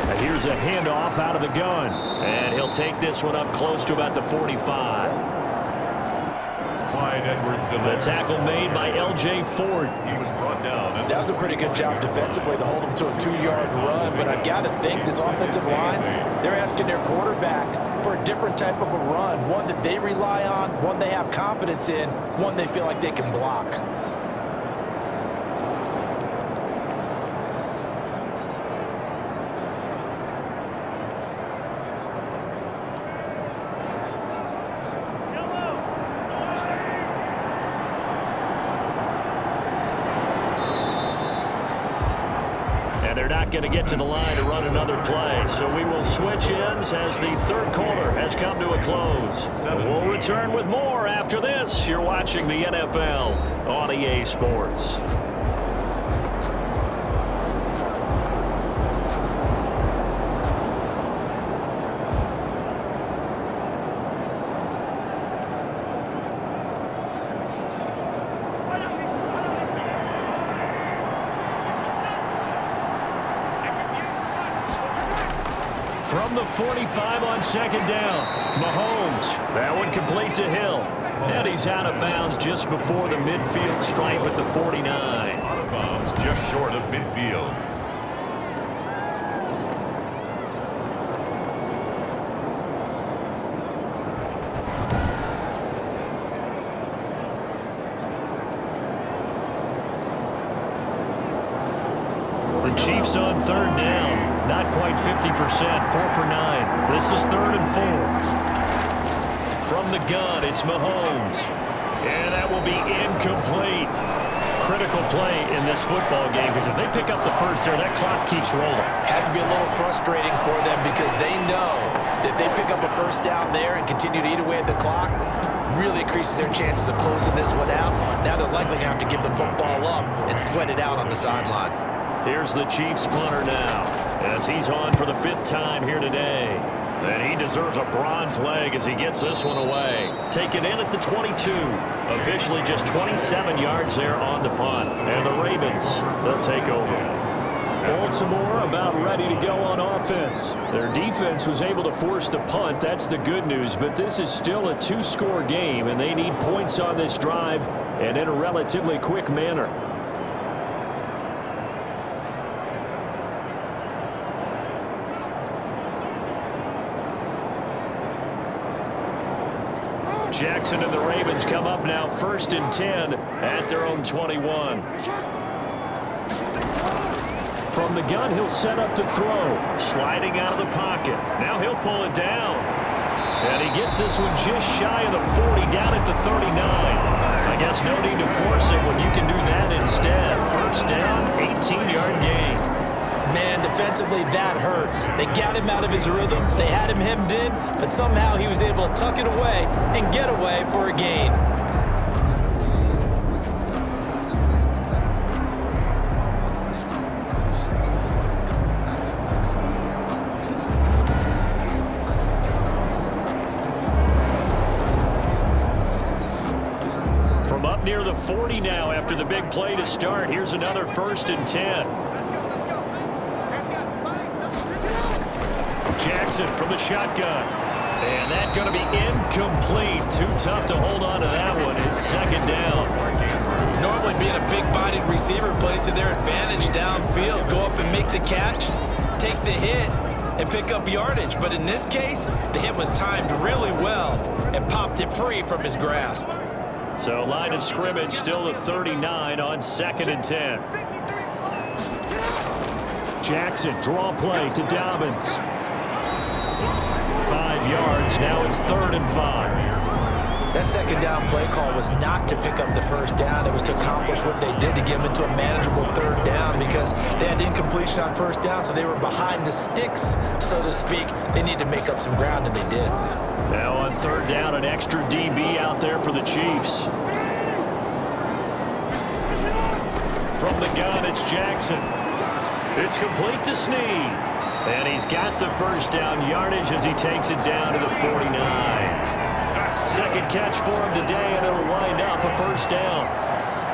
And here's a handoff out of the gun, and he'll take this one up close to about the 45. The tackle made by L.J. Ford. He was brought down. That was a pretty good job defensively to hold him to a 2-yard run, but I've got to think this offensive line, they're asking their quarterback for a different type of a run, one that they rely on, one they have confidence in, one they feel like they can block. They're not going to get to the line to run another play, so we will switch ends as the 3rd quarter has come to a close. We'll return with more after this. You're watching the NFL on EA Sports. From the 45 on second down, Mahomes. That one complete to Hill. And he's out of bounds just before the midfield stripe at the 49. Out of bounds, just short of midfield. The Chiefs on third down. Not quite 50%. 4 for 9. This is 3rd and 4. From the gun, it's Mahomes. And that will be incomplete. Critical play in this football game because if they pick up the first there, that clock keeps rolling. Has to be a little frustrating for them because they know that if they pick up a first down there and continue to eat away at the clock, really increases their chances of closing this one out. Now they're likely going to have to give the football up and sweat it out on the sideline. Here's the Chiefs punter now as he's on for the 5th time here today. And he deserves a bronze leg as he gets this one away. Taken in at the 22. Officially just 27 yards there on the punt. And the Ravens, they'll take over. Baltimore about ready to go on offense. Their defense was able to force the punt. That's the good news. But this is still a 2-score game, and they need points on this drive and in a relatively quick manner. Jackson and the Ravens come up now 1st and 10 at their own 21. From the gun, he'll set up to throw. Sliding out of the pocket. Now he'll pull it down. And he gets this one just shy of the 40 down at the 39. I guess no need to force it when you can do that instead. 1st down, 18-yard gain. Man, defensively, that hurts. They got him out of his rhythm. They had him hemmed in, but somehow he was able to tuck it away and get away for a gain. From up near the 40 now after the big play to start, here's another 1st and 10. Jackson from the shotgun. And that's going to be incomplete. Too tough to hold on to that one. It's 2nd down. Normally being a big-bodied receiver plays to their advantage downfield. Go up and make the catch, take the hit, and pick up yardage. But in this case, the hit was timed really well and popped it free from his grasp. So line of scrimmage still the 39 on 2nd and 10. Jackson, draw play to Dobbins. 5 yards. Now it's 3rd and 5. That 2nd down play call was not to pick up the 1st down. It was to accomplish what they did to get them into a manageable 3rd down because they had incompletion on 1st down, so they were behind the sticks, so to speak. They needed to make up some ground, and they did. Now on 3rd down, an extra DB out there for the Chiefs. From the gun, it's Jackson. It's complete to Snead. And he's got the 1st down yardage as he takes it down to the 49. 2nd catch for him today, and it'll wind up a 1st down.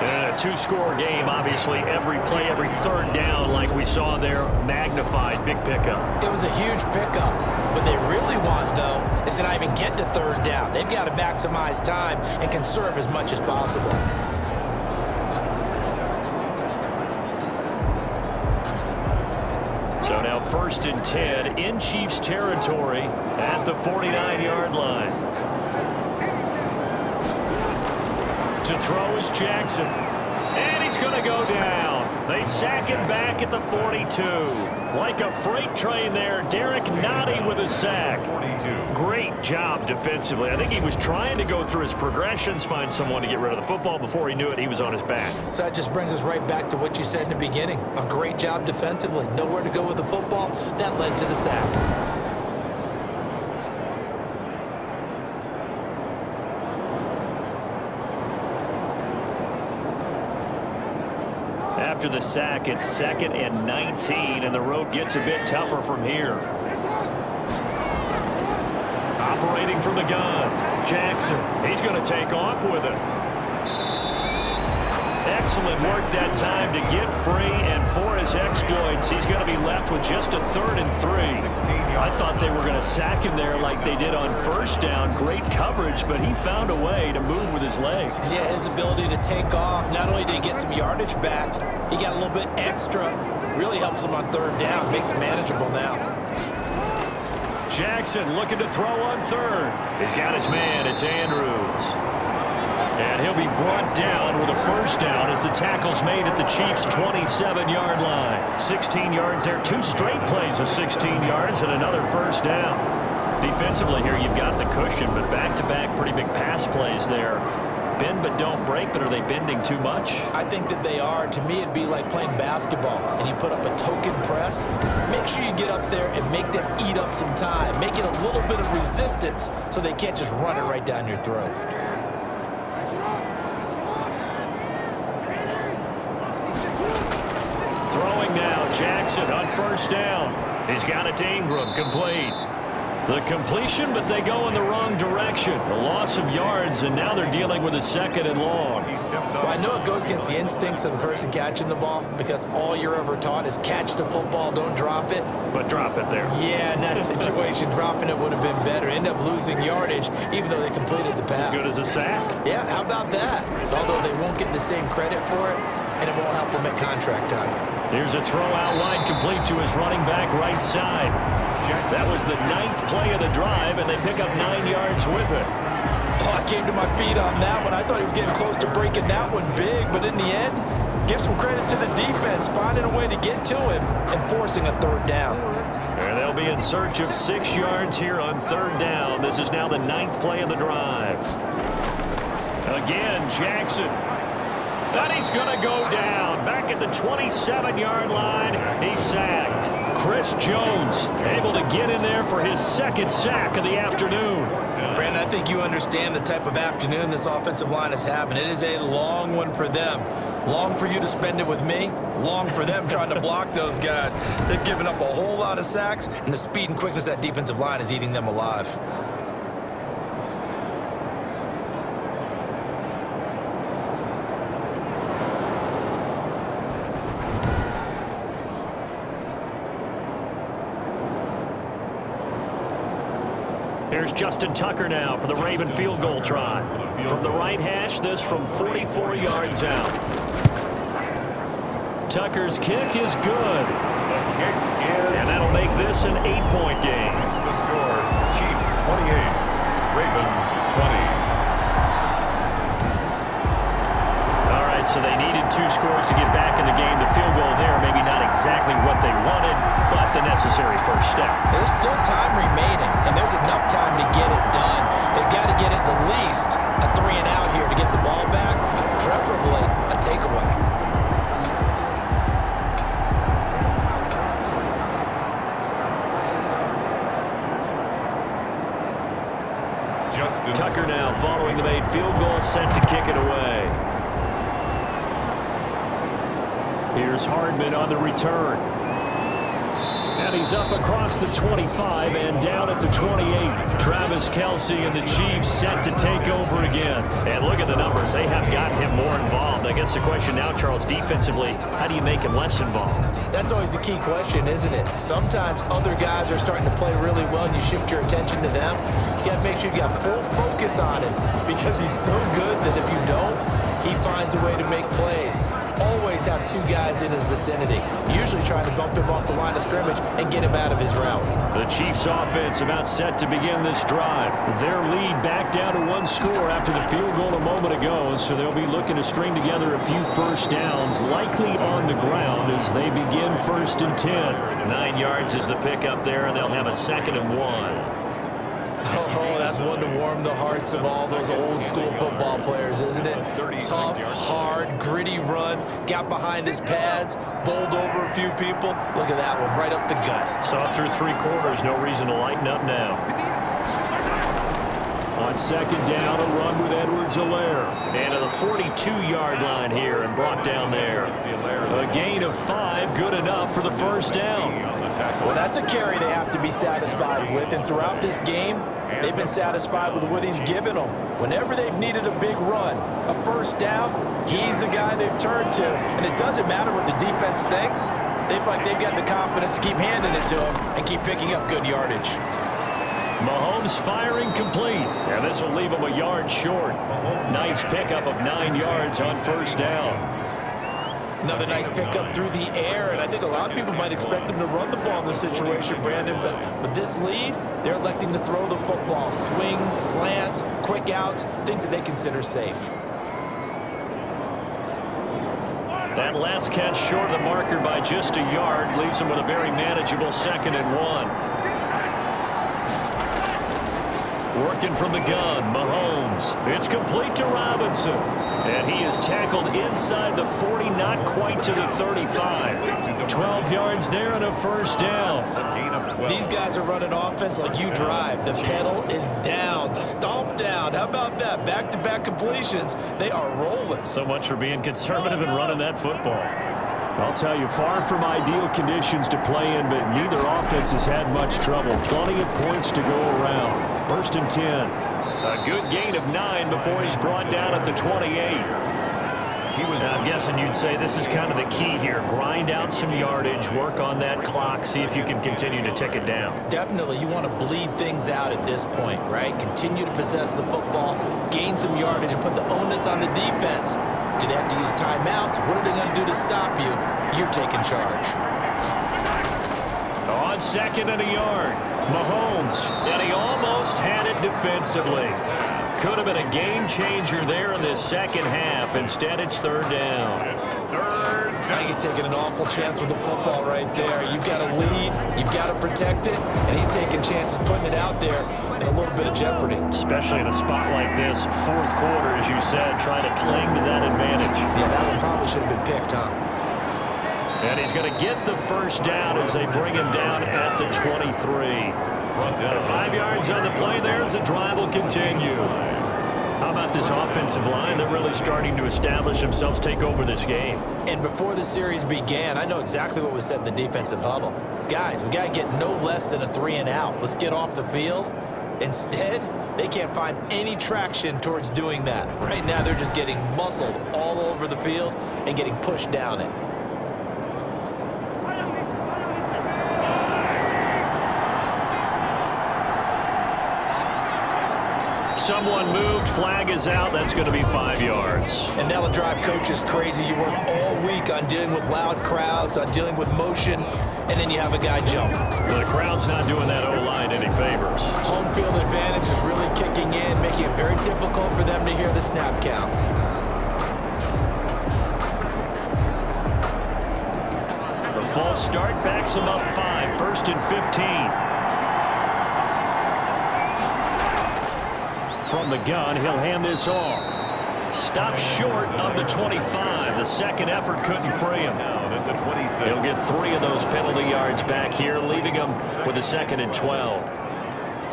And a 2-score game, obviously. Every play, every 3rd down, like we saw there, magnified. Big pickup. It was a huge pickup. What they really want, though, is to not even get to 3rd down. They've got to maximize time and conserve as much as possible. So now 1st and 10 in Chiefs territory at the 49-yard line. To throw is Jackson. And he's going to go down. They sack him back at the 42. Like a freight train there, Derek Nottie with a sack. 42. Great job defensively. I think he was trying to go through his progressions, find someone to get rid of the football. Before he knew it, he was on his back. So that just brings us right back to what you said in the beginning. A great job defensively. Nowhere to go with the football. That led to the sack. After the sack, it's 2nd and 19, and the road gets a bit tougher from here. Operating from the gun, Jackson. He's going to take off with it. Excellent work that time to get free, and for his exploits, he's going to be left with just a 3rd and 3. I thought they were going to sack him there like they did on first down. Great coverage, but he found a way to move with his legs. Yeah, his ability to take off, not only did he get some yardage back, he got a little bit extra. Really helps him on 3rd down, makes it manageable now. Jackson looking to throw on 3rd. He's got his man. It's Andrews. And he'll be brought down with a 1st down as the tackle's made at the Chiefs' 27-yard line. 16 yards there. 2 straight plays of 16 yards and another 1st down. Defensively here, you've got the cushion, but back-to-back pretty big pass plays there. Bend but don't break, but are they bending too much? I think that they are. To me, it'd be like playing basketball, and you put up a token press. Make sure you get up there and make them eat up some time. Make it a little bit of resistance so they can't just run it right down your throat. Throwing now, Jackson on 1st down. He's got it to Ingram, complete. The completion, but they go in the wrong direction. A loss of yards, and now they're dealing with a 2nd and long. Well, I know it goes against the instincts of the person catching the ball because all you're ever taught is catch the football, don't drop it. But drop it there. Yeah, in that situation, dropping it would have been better. End up losing yardage, even though they completed the pass. As good as a sack. Yeah, how about that? Although they won't get the same credit for it, and it won't help them at contract time. Here's a throw out wide, complete to his running back right side. That was the 9th play of the drive, and they pick up 9 yards with it. Oh, I came to my feet on that one. I thought he was getting close to breaking that one big, but in the end, give some credit to the defense, finding a way to get to him and forcing a 3rd down. And they'll be in search of 6 yards here on 3rd down. This is now the 9th play of the drive. Again, Jackson. And he's going to go down. Back at the 27-yard line, he's sacked. Chris Jones able to get in there for his 2nd sack of the afternoon. Brandon, I think you understand the type of afternoon this offensive line is having. It is a long one for them. Long for you to spend it with me. Long for them trying to block those guys. They've given up a whole lot of sacks, and the speed and quickness of that defensive line is eating them alive. Here's Justin Tucker now for the Raven field goal try. From the right hash, this from 44 yards out. Tucker's kick is good. And that'll make this an 8-point game. It's the score. Chiefs 28, Ravens 20. All right, so they needed 2 scores to get back in the game. The field goal there, maybe not exactly what they wanted, but the necessary first step. There's still time remaining, and there's enough time to get it done. They've got to get at the least a 3 and out here to get the ball back, preferably a takeaway. Tucker now following the made field goal, set to kick it away. Here's Hardman on the return. And he's up across the 25 and down at the 28. Travis Kelce and the Chiefs set to take over again. And look at the numbers. They have gotten him more involved. I guess the question now, Charles, defensively, how do you make him less involved? That's always the key question, isn't it? Sometimes other guys are starting to play really well and you shift your attention to them. You got to make sure you got full focus on him because he's so good that if you don't, he finds a way to make plays. Always have 2 guys in his vicinity, usually trying to bump him off the line of scrimmage and get him out of his route. The Chiefs offense about set to begin this drive. Their lead back down to 1 score after the field goal a moment ago, so they'll be looking to string together a few first downs, likely on the ground as they begin 1st and 10. 9 yards is the pickup there, and they'll have a 2nd and 1. Oh, that's one to warm the hearts of all those old school football players, isn't it? Tough, hard, gritty run, got behind his pads, bowled over a few people. Look at that one, right up the gut. Saw through 3 quarters, no reason to lighten up now. On 2nd down, a run with Edwards-Helaire. And to the 42-yard line here and brought down there. A gain of 5, good enough for the 1st down. Well, that's a carry they have to be satisfied with. And throughout this game, they've been satisfied with what he's given them. Whenever they've needed a big run, a first down, he's the guy they've turned to. And it doesn't matter what the defense thinks. They've got the confidence to keep handing it to him and keep picking up good yardage. Mahomes firing complete, and this will leave him a yard short. Nice pickup of 9 yards on first down. Another nice pickup through the air, and I think a lot of people might expect them to run the ball in this situation, Brandon, but with this lead, they're electing to throw the football. Swings, slants, quick outs, things that they consider safe. That last catch short of the marker by just a yard leaves him with a very manageable 2nd and 1. Working from the gun, Mahomes. It's complete to Robinson. And he is tackled inside the 40, not quite to the 35. 12 yards there and a first down. These guys are running offense like you drive. The pedal is down, stomp down. How about that? Back-to-back completions. They are rolling. So much for being conservative and running that football. I'll tell you, far from ideal conditions to play in, but neither offense has had much trouble. Plenty of points to go around. 1st and 10. A good gain of 9 before he's brought down at the 28. I'm guessing you'd say this is kind of the key here. Grind out some yardage, work on that clock, see if you can continue to tick it down. Definitely, you want to bleed things out at this point, right? Continue to possess the football, gain some yardage, and put the onus on the defense. Do they have to use timeouts? What are they going to do to stop you? You're taking charge. On 2nd and a yard, Mahomes, and he almost had it defensively. Could have been a game changer there in this second half. Instead, it's 3rd down. I think he's taking an awful chance with the football right there. You've got to lead, you've got to protect it, and he's taking chances putting it out there in a little bit of jeopardy. Especially in a spot like this, 4th quarter, as you said, trying to cling to that advantage. Yeah, that one probably should have been picked, huh? And he's going to get the first down as they bring him down at the 23. 5 yards on the play there as the drive will continue. How about this offensive line? They're really starting to establish themselves, take over this game. And before the series began, I know exactly what was said in the defensive huddle. Guys, we got to get no less than a 3 and out. Let's get off the field. Instead, they can't find any traction towards doing that. Right now, they're just getting muscled all over the field and getting pushed down it. Someone moved, flag is out, that's going to be 5 yards. And that'll drive coaches crazy. You work all week on dealing with loud crowds, on dealing with motion, and then you have a guy jump. The crowd's not doing that O-line any favors. Home field advantage is really kicking in, making it very difficult for them to hear the snap count. The false start backs them up 5, 1st and 15. From the gun, he'll hand this off. Stopped short of the 25. The second effort couldn't free him. He'll get 3 of those penalty yards back here, leaving him with a 2nd and 12.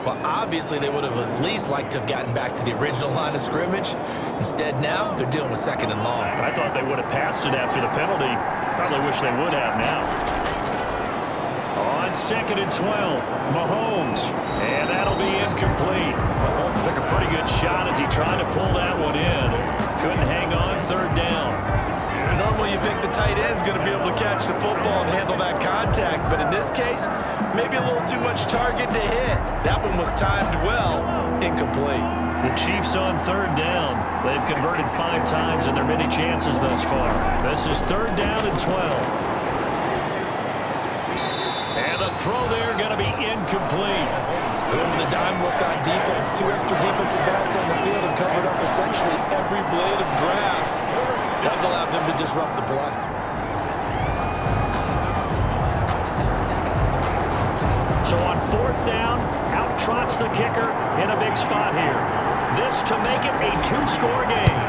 Well, obviously, they would have at least liked to have gotten back to the original line of scrimmage. Instead, now, they're dealing with 2nd and long. I thought they would have passed it after the penalty. Probably wish they would have now. On 2nd and 12, Mahomes. And that'll be incomplete. Took a pretty good shot as he tried to pull that one in. Couldn't hang on, 3rd down. Normally you think the tight end's going to be able to catch the football and handle that contact, but in this case, maybe a little too much target to hit. That one was timed well, incomplete. The Chiefs on 3rd down. They've converted 5 times in their many chances thus far. This is 3rd down and 12. And the throw there going to be incomplete. Going with a dime look on defense. 2 extra defensive backs on the field and covered up essentially every blade of grass. That allowed them to disrupt the play. So on 4th down, out trots the kicker in a big spot here. This to make it a 2-score game.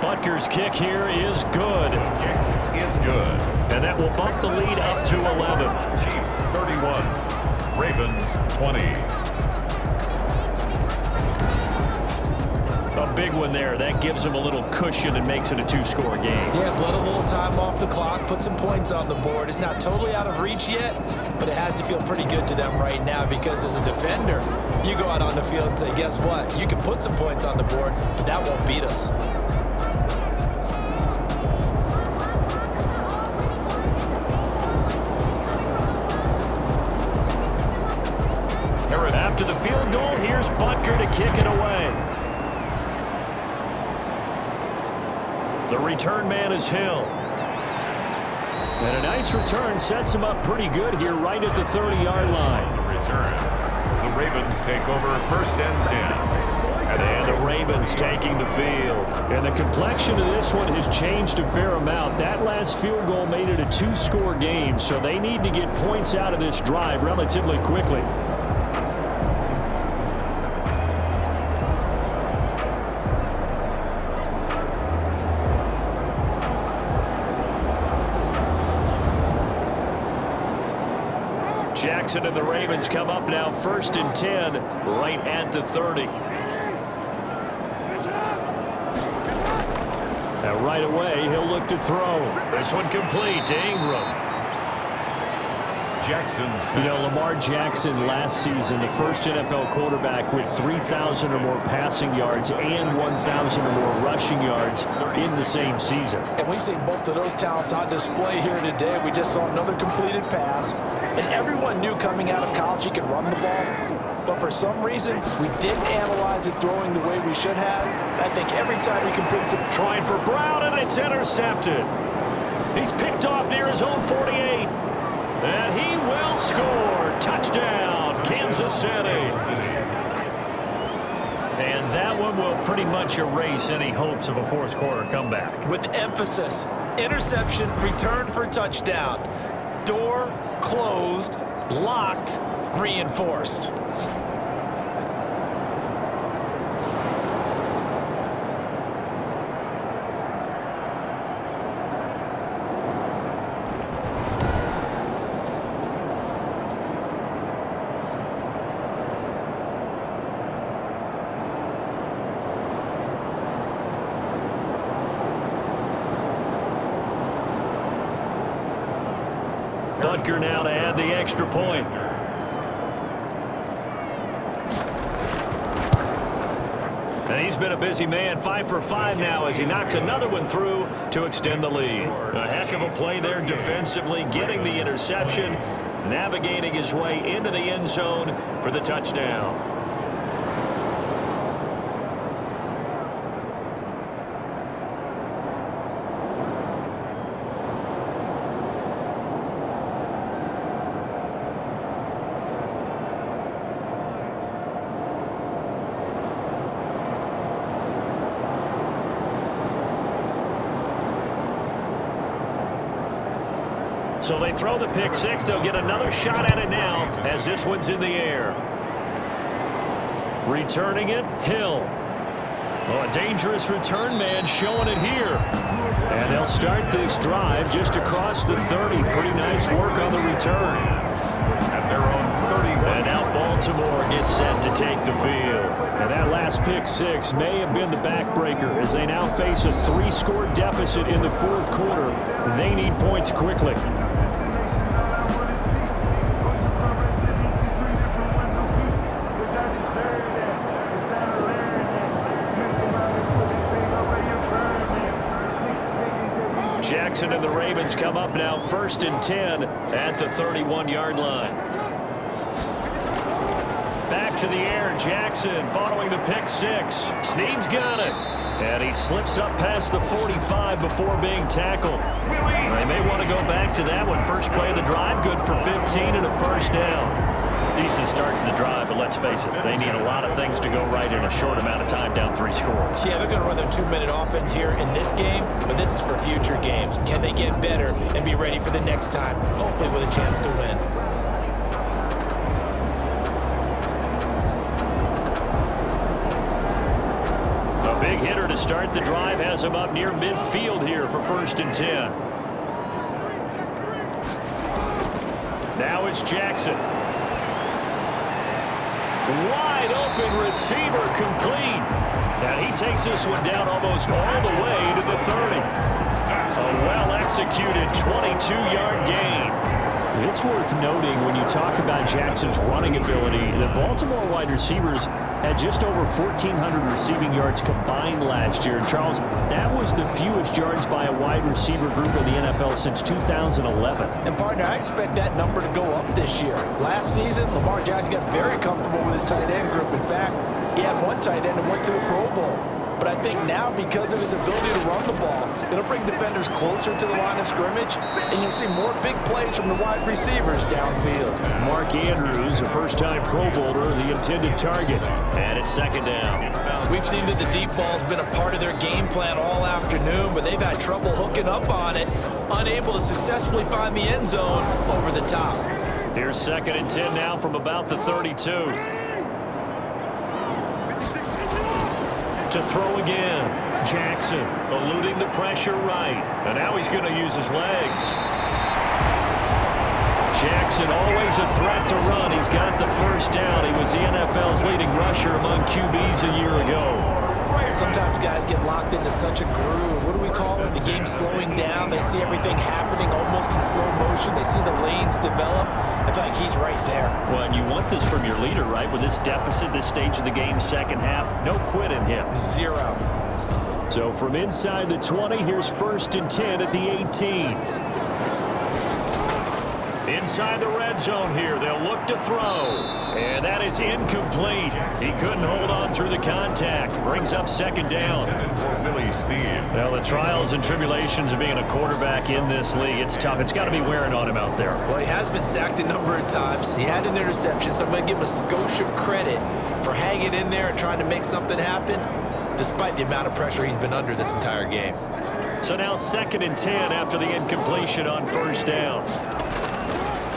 Butker's kick here is good. Kick is good. And that will bump the lead up to 11. Chiefs 31. Ravens 20. A big one there. That gives them a little cushion and makes it a 2-score game. Yeah, bled a little time off the clock, put some points on the board. It's not totally out of reach yet, but it has to feel pretty good to them right now because as a defender, You go out on the field and say, guess what? You can put some points on the board, but that won't beat us. After the field goal, here's Butker to kick it away. The return man is Hill. And a nice return sets him up pretty good here right at the 30-yard line. The return. The Ravens take over first and 10. And the Ravens taking the field. And the complexion of this one has changed a fair amount. That last field goal made it a 2-score game, so they need to get points out of this drive relatively quickly. Jackson and the Ravens come up now first and 10 right at the 30. And right away, he'll look to throw. This one complete to Ingram. Jackson's. You know, Lamar Jackson last season, the first NFL quarterback with 3,000 or more passing yards and 1,000 or more rushing yards in the same season. And we've seen both of those talents on display here today. We just saw another completed pass. And everyone knew coming out of college he could run the ball. But for some reason, we didn't analyze it throwing the way we should have. And I think every time he completes it. Trying for Brown, and it's intercepted. He's picked off near his own 48. And he will score. Touchdown, Kansas City. And that one will pretty much erase any hopes of a fourth quarter comeback. With emphasis, interception, returned for touchdown. Door closed, locked, reinforced. Butker now to add the extra point. And he's been a busy man, 5 for 5 now as he knocks another one through to extend the lead. A heck of a play there defensively, getting the interception, navigating his way into the end zone for the touchdown. So they throw the pick six. They'll get another shot at it now as this one's in the air. Returning it, Hill. Oh, a dangerous return man showing it here. And they'll start this drive just across the 30. Pretty nice work on the return. At their own 30. And now Baltimore gets set to take the field. And that last pick six may have been the backbreaker as they now face a 3-score deficit in the fourth quarter. They need points quickly. Jackson and the Ravens come up now first and 10 at the 31-yard line. Back to the air, Jackson following the pick six. Snead's got it. And he slips up past the 45 before being tackled. They may want to go back to that one. First play of the drive, good for 15 and a first down. Decent start to the drive, but let's face it, they need a lot of things to go right in a short amount of time, down 3 scores. Yeah, they're going to run their 2-minute offense here in this game, but this is for future games. Can they get better and be ready for the next time, hopefully with a chance to win? A big hitter to start the drive has him up near midfield here for first and 10. Now it's Jackson. Wide open receiver complete. And he takes this one down almost all the way to the 30. A well-executed 22-yard gain. It's worth noting when you talk about Jackson's running ability, the Baltimore wide receivers had just over 1,400 receiving yards combined last year. And Charles, that was the fewest yards by a wide receiver group in the NFL since 2011. And partner, I expect that number to go up this year. Last season, Lamar Jackson got very comfortable with his tight end group. In fact, he had one tight end and went to the Pro Bowl. But I think now, because of his ability to run the ball, it'll bring defenders closer to the line of scrimmage, and you'll see more big plays from the wide receivers downfield. Mark Andrews, a first-time Pro Bowler, the intended target. And it's second down. We've seen that the deep ball's been a part of their game plan all afternoon, but they've had trouble hooking up on it, unable to successfully find the end zone over the top. Here's second and 10 now from about the 32. To throw again. Jackson eluding the pressure right. And now he's going to use his legs. Jackson always a threat to run. He's got the first down. He was the NFL's leading rusher among QBs a year ago. Sometimes guys get locked into such a groove. What do we call it? The game slowing down. They see everything happening almost in slow motion. They see the lanes develop. I feel like he's right there. Well, and you want this from your leader, right? With this deficit, this stage of the game, second half, no quit in him. Zero. So from inside the 20, here's first and 10 at the 18. Inside the red zone here, they'll look to throw. And that is incomplete. He couldn't hold on through the contact. Brings up second down. Well, the trials and tribulations of being a quarterback in this league, it's tough. It's got to be wearing on him out there. Well, he has been sacked a number of times. He had an interception, so I'm going to give him a skosh of credit for hanging in there and trying to make something happen, despite the amount of pressure he's been under this entire game. So now second and 10 after the incompletion on first down.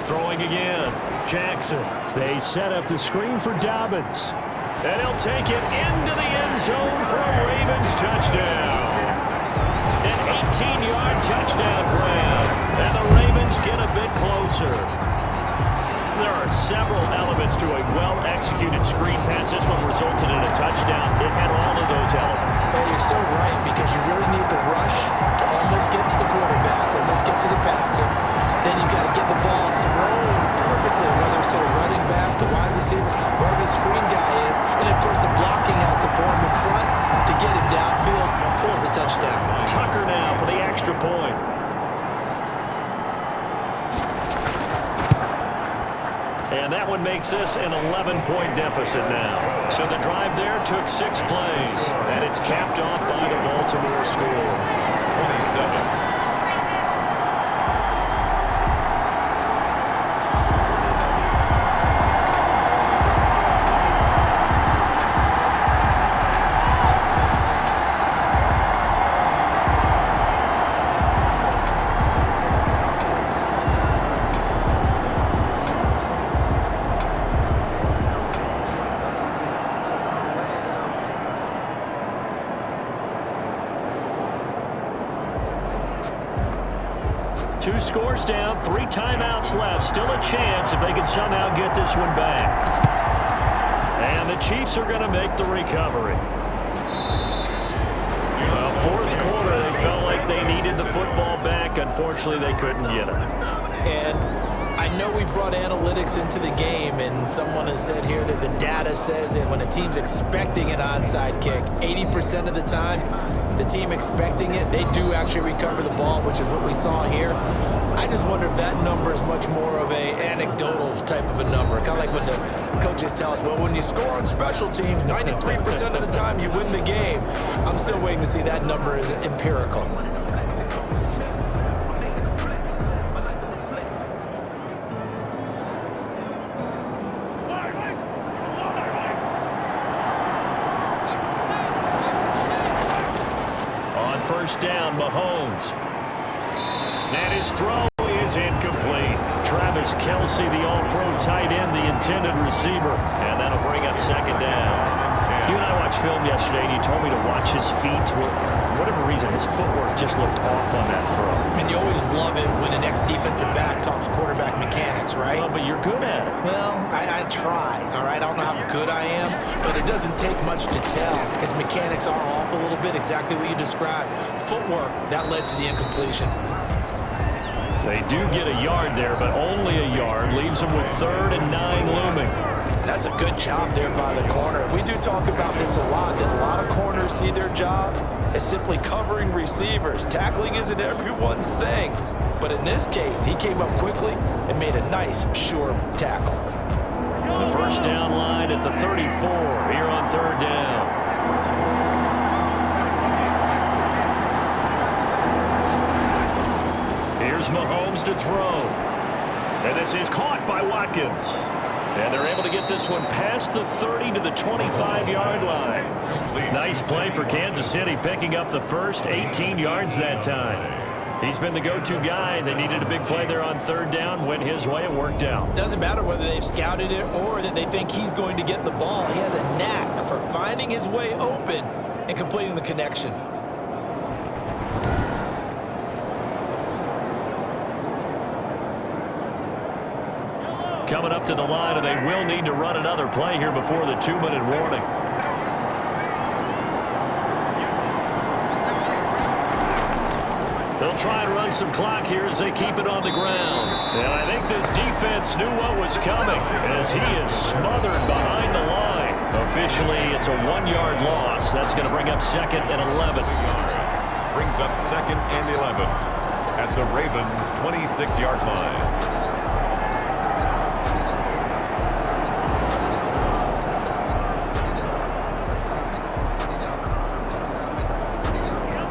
Throwing again. Jackson. They set up the screen for Dobbins. And he'll take it into the end zone for a Ravens touchdown. An 18-yard touchdown grab. And the Ravens get a bit closer. There are several elements to a well-executed screen pass. This one resulted in a touchdown. It had all of those elements. Well, you're so right, because you really need the rush to almost get to the quarterback, almost get to the passer. Then you've got to get the ball thrown perfectly, whether it's to the running back, the wide receiver, whoever the screen guy is. And, of course, the blocking has to form in front to get him downfield for the touchdown. Tucker now for the extra point. And that one makes this an 11-point deficit now. So the drive there took 6 plays, and it's capped off by the Baltimore score. 27. Two scores down, 3 timeouts left. Still a chance if they can somehow get this one back. And the Chiefs are going to make the recovery. Well, fourth quarter, they felt like they needed the football back. Unfortunately, they couldn't get it. And I know we brought analytics into the game, and someone has said here that the data says that when a team's expecting an onside kick, 80% of the time, the team expecting it, they do actually recover the ball, which is what we saw here. I just wonder if that number is much more of a anecdotal type of a number. Kind of like when the coaches tell us, well, when you score on special teams, 93% of the time you win the game. I'm still waiting to see that number is empirical. First down, Mahomes. And his throw is incomplete. Travis Kelce, the all-pro tight end, the intended receiver. And that'll bring up second down. You and I watched film yesterday, and you told me to watch his feet. For whatever reason, his footwork just looked off on that throw. And you always love it when the next defensive back talks quarterback mechanics, right? Well, but you're good at it. Well, I try, all right? I don't know how good I am, but it doesn't take much to tell. His mechanics are off a little bit, exactly what you described. Footwork, that led to the incompletion. They do get a yard there, but only a yard. Leaves them with 3rd and 9 looming. That's a good job there by the corner. We do talk about this a lot, that a lot of corners see their job as simply covering receivers. Tackling isn't everyone's thing. But in this case, he came up quickly and made a nice, sure tackle. The first down line at the 34 here on 3rd down. Here's Mahomes to throw. And this is caught by Watkins. And they're able to get this one past the 30 to the 25-yard line. Nice play for Kansas City, picking up the first 18 yards that time. He's been the go-to guy. They needed a big play there on 3rd down. Went his way. It worked out. Doesn't matter whether they've scouted it or that they think he's going to get the ball. He has a knack for finding his way open and completing the connection. Coming up to the line, and they will need to run another play here before the 2-minute warning. They'll try and run some clock here as they keep it on the ground. And I think this defense knew what was coming as he is smothered behind the line. Officially, it's a 1-yard loss. That's going to bring up 2nd and 11. Brings up 2nd and 11 at the Ravens' 26-yard line.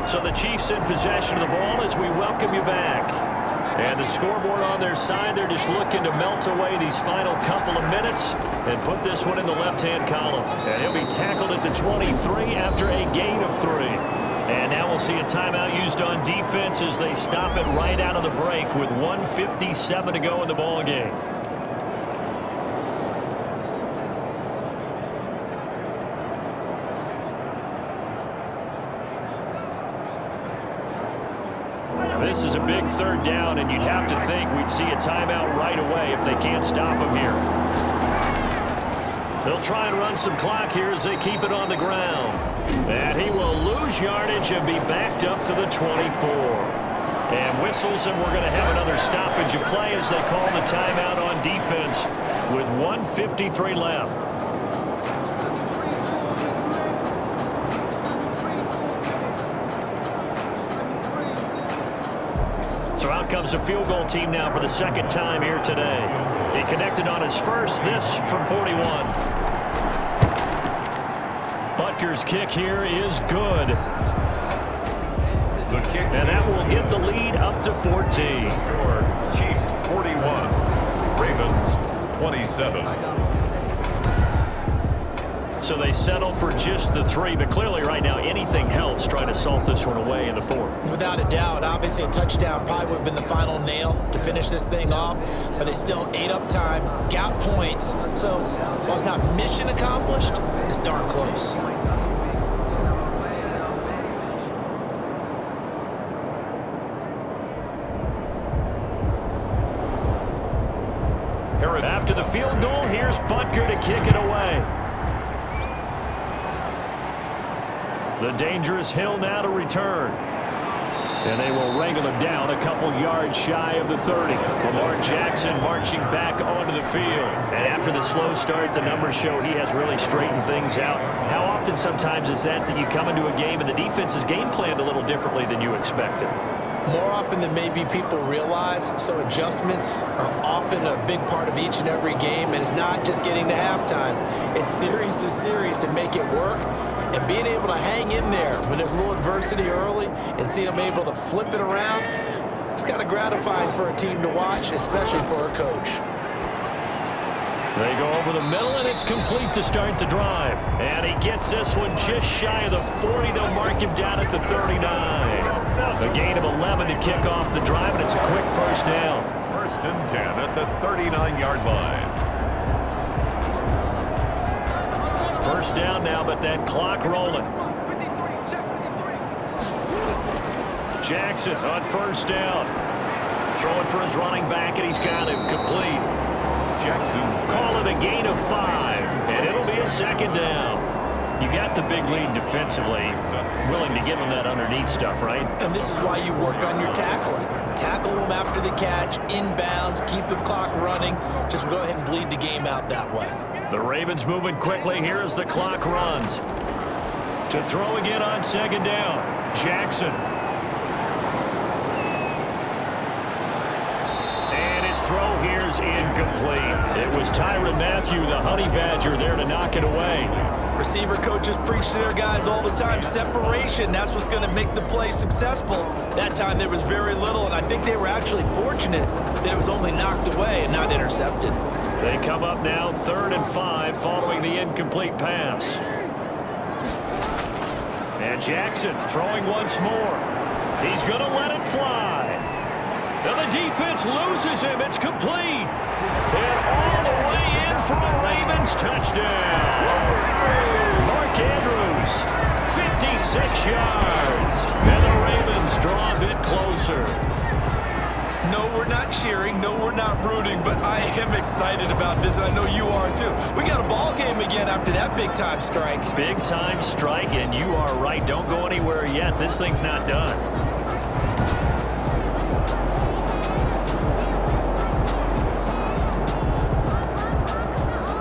So the Chiefs in possession of the ball as we welcome you back. And the scoreboard on their side, they're just looking to melt away these final couple of minutes and put this one in the left-hand column. And he'll be tackled at the 23 after a gain of 3. And now we'll see a timeout used on defense as they stop it right out of the break with 1:57 to go in the ball game. This is a big 3rd down, and you'd have to think we'd see a timeout right away if they can't stop him here. They'll try and run some clock here as they keep it on the ground. And he will lose yardage and be backed up to the 24. And whistles, and we're going to have another stoppage of play as they call the timeout on defense with 1:53 left. So out comes a field goal team now for the 2nd time here today. He connected on his first, this from 41. Butker's kick here is good. The kick, and that will get the lead up to 14. Chiefs 41, Ravens 27. So they settle for just the 3, but clearly right now anything helps trying to salt this one away in the 4th. Without a doubt, obviously a touchdown probably would have been the final nail to finish this thing off, but they still ate up time, got points, so while it's not mission accomplished, it's darn close. After the field goal, here's Butker to kick it away. The dangerous Hill now to return. And they will wrangle him down a couple yards shy of the 30. Lamar Jackson marching back onto the field. And after the slow start, the numbers show he has really straightened things out. How often sometimes is that you come into a game and the defense is game planned a little differently than you expected? More often than maybe people realize, so adjustments are often a big part of each and every game, and it's not just getting to halftime. It's series to series to make it work, and being able to hang in there when there's a little adversity early and see them able to flip it around, it's kind of gratifying for a team to watch, especially for a coach. They go over the middle, and it's complete to start the drive. And he gets this one just shy of the 40. They'll mark him down at the 39. A gain of 11 to kick off the drive, and it's a quick first down. 1st and 10 at the 39-yard line. First down now, but that clock rolling. Jackson on first down. Throwing for his running back, and he's got him complete. Jackson's call it a gain of 5, and it'll be a 2nd down. You got the big lead defensively, willing to give them that underneath stuff, right? And this is why you work on your tackling. Tackle them after the catch, inbounds, keep the clock running. Just go ahead and bleed the game out that way. The Ravens moving quickly here as the clock runs. To throw again on second down, Jackson. And his throw here is incomplete. It was Tyrann Mathieu, the Honey Badger, there to knock it away. Receiver coaches preach to their guys all the time. Separation, that's what's going to make the play successful. That time there was very little, and I think they were actually fortunate that it was only knocked away and not intercepted. They come up now 3rd and 5 following the incomplete pass. And Jackson throwing once more. He's going to let it fly. Now the defense loses him. It's complete. And all the way in for a Ravens touchdown. Mark Andrews, 56 yards. And the Ravens draw a bit closer. No, we're not cheering. No, we're not rooting. But I am excited about this, and I know you are too. We got a ball game again after that big-time strike. Big-time strike, and you are right. Don't go anywhere yet. This thing's not done.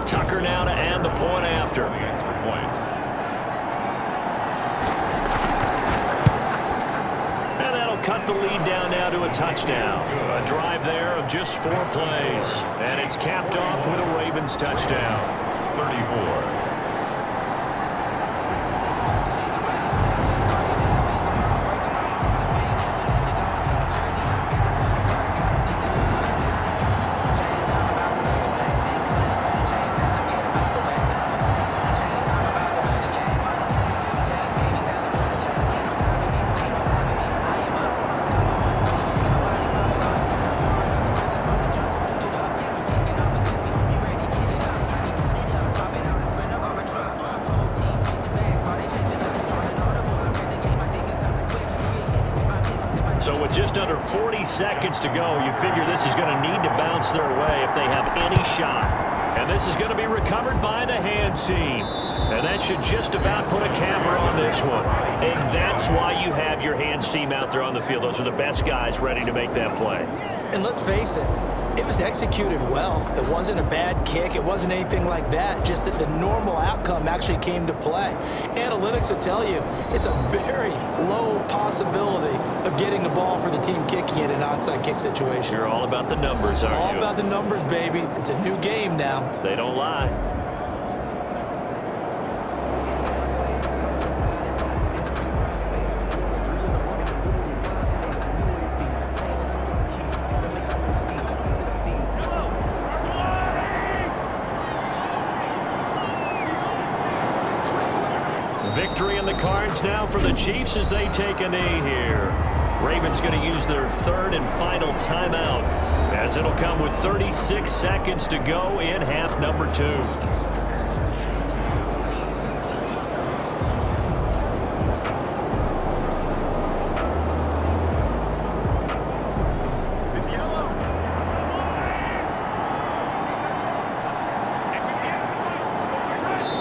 Tucker now to add the point after. And that'll cut the lead down now to a touchdown. A drive there of just 4 plays. And it's capped off with a Ravens touchdown. 34. So with just under 40 seconds to go, you figure this is going to need to bounce their way if they have any shot. And this is going to be recovered by the hands team. And that should just about put a capper on this one. And that's why you have your hands team out there on the field. Those are the best guys ready to make that play. And let's face it, it was executed well. It wasn't a bad kick. It wasn't anything like that. Just that the normal outcome actually came to play. Analytics will tell you it's a very low possibility of getting the ball for the team kicking it in an onside kick situation. You're all about the numbers, aren't you? All about the numbers, baby. It's a new game now. They don't lie. Victory in the cards now for the Chiefs as they take a knee here. Ravens going to use their 3rd and final timeout as it'll come with 36 seconds to go in half number 2.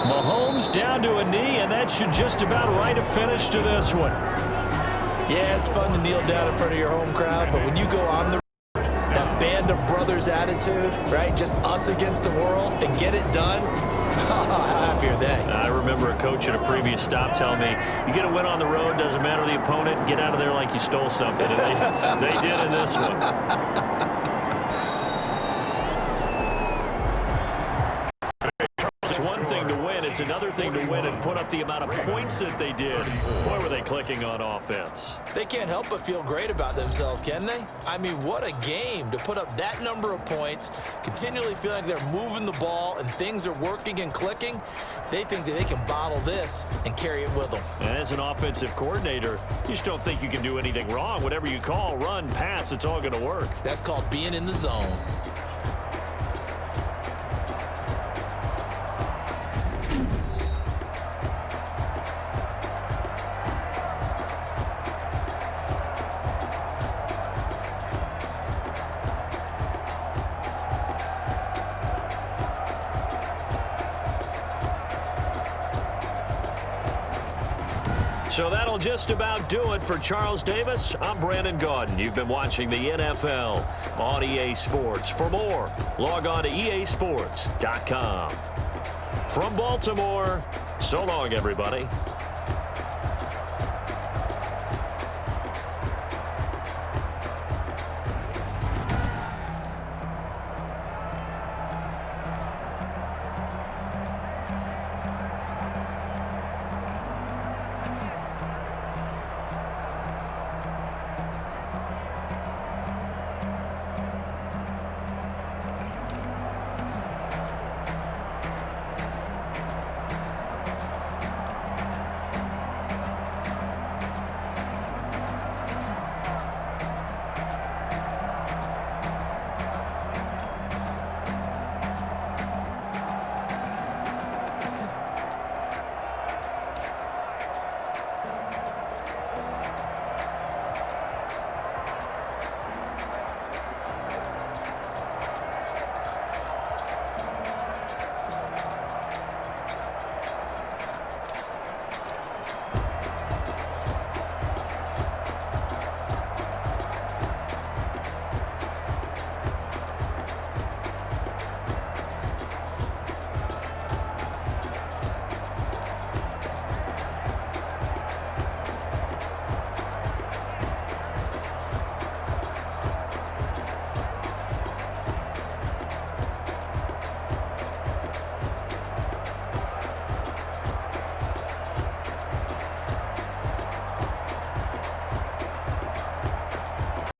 Mahomes down to a knee, and that should just about write a finish to this one. Yeah, it's fun to kneel down in front of your home crowd, but when you go on the that band of brothers attitude, right, just us against the world, and get it done, how happy are they? I remember a coach at a previous stop telling me, you get a win on the road, doesn't matter the opponent, get out of there like you stole something. And they did in this one. It's one thing to win. It's another thing to win and put up the amount of points that they did. Boy, were they clicking on offense. They can't help but feel great about themselves, can they? I mean, what a game to put up that number of points, continually feeling like they're moving the ball and things are working and clicking. They think that they can bottle this and carry it with them. And as an offensive coordinator, you just don't think you can do anything wrong. Whatever you call, run, pass, it's all going to work. That's called being in the zone. So that'll just about do it for Charles Davis. I'm Brandon Gaudin. You've been watching the NFL on EA Sports. For more, log on to easports.com. From Baltimore, so long, everybody.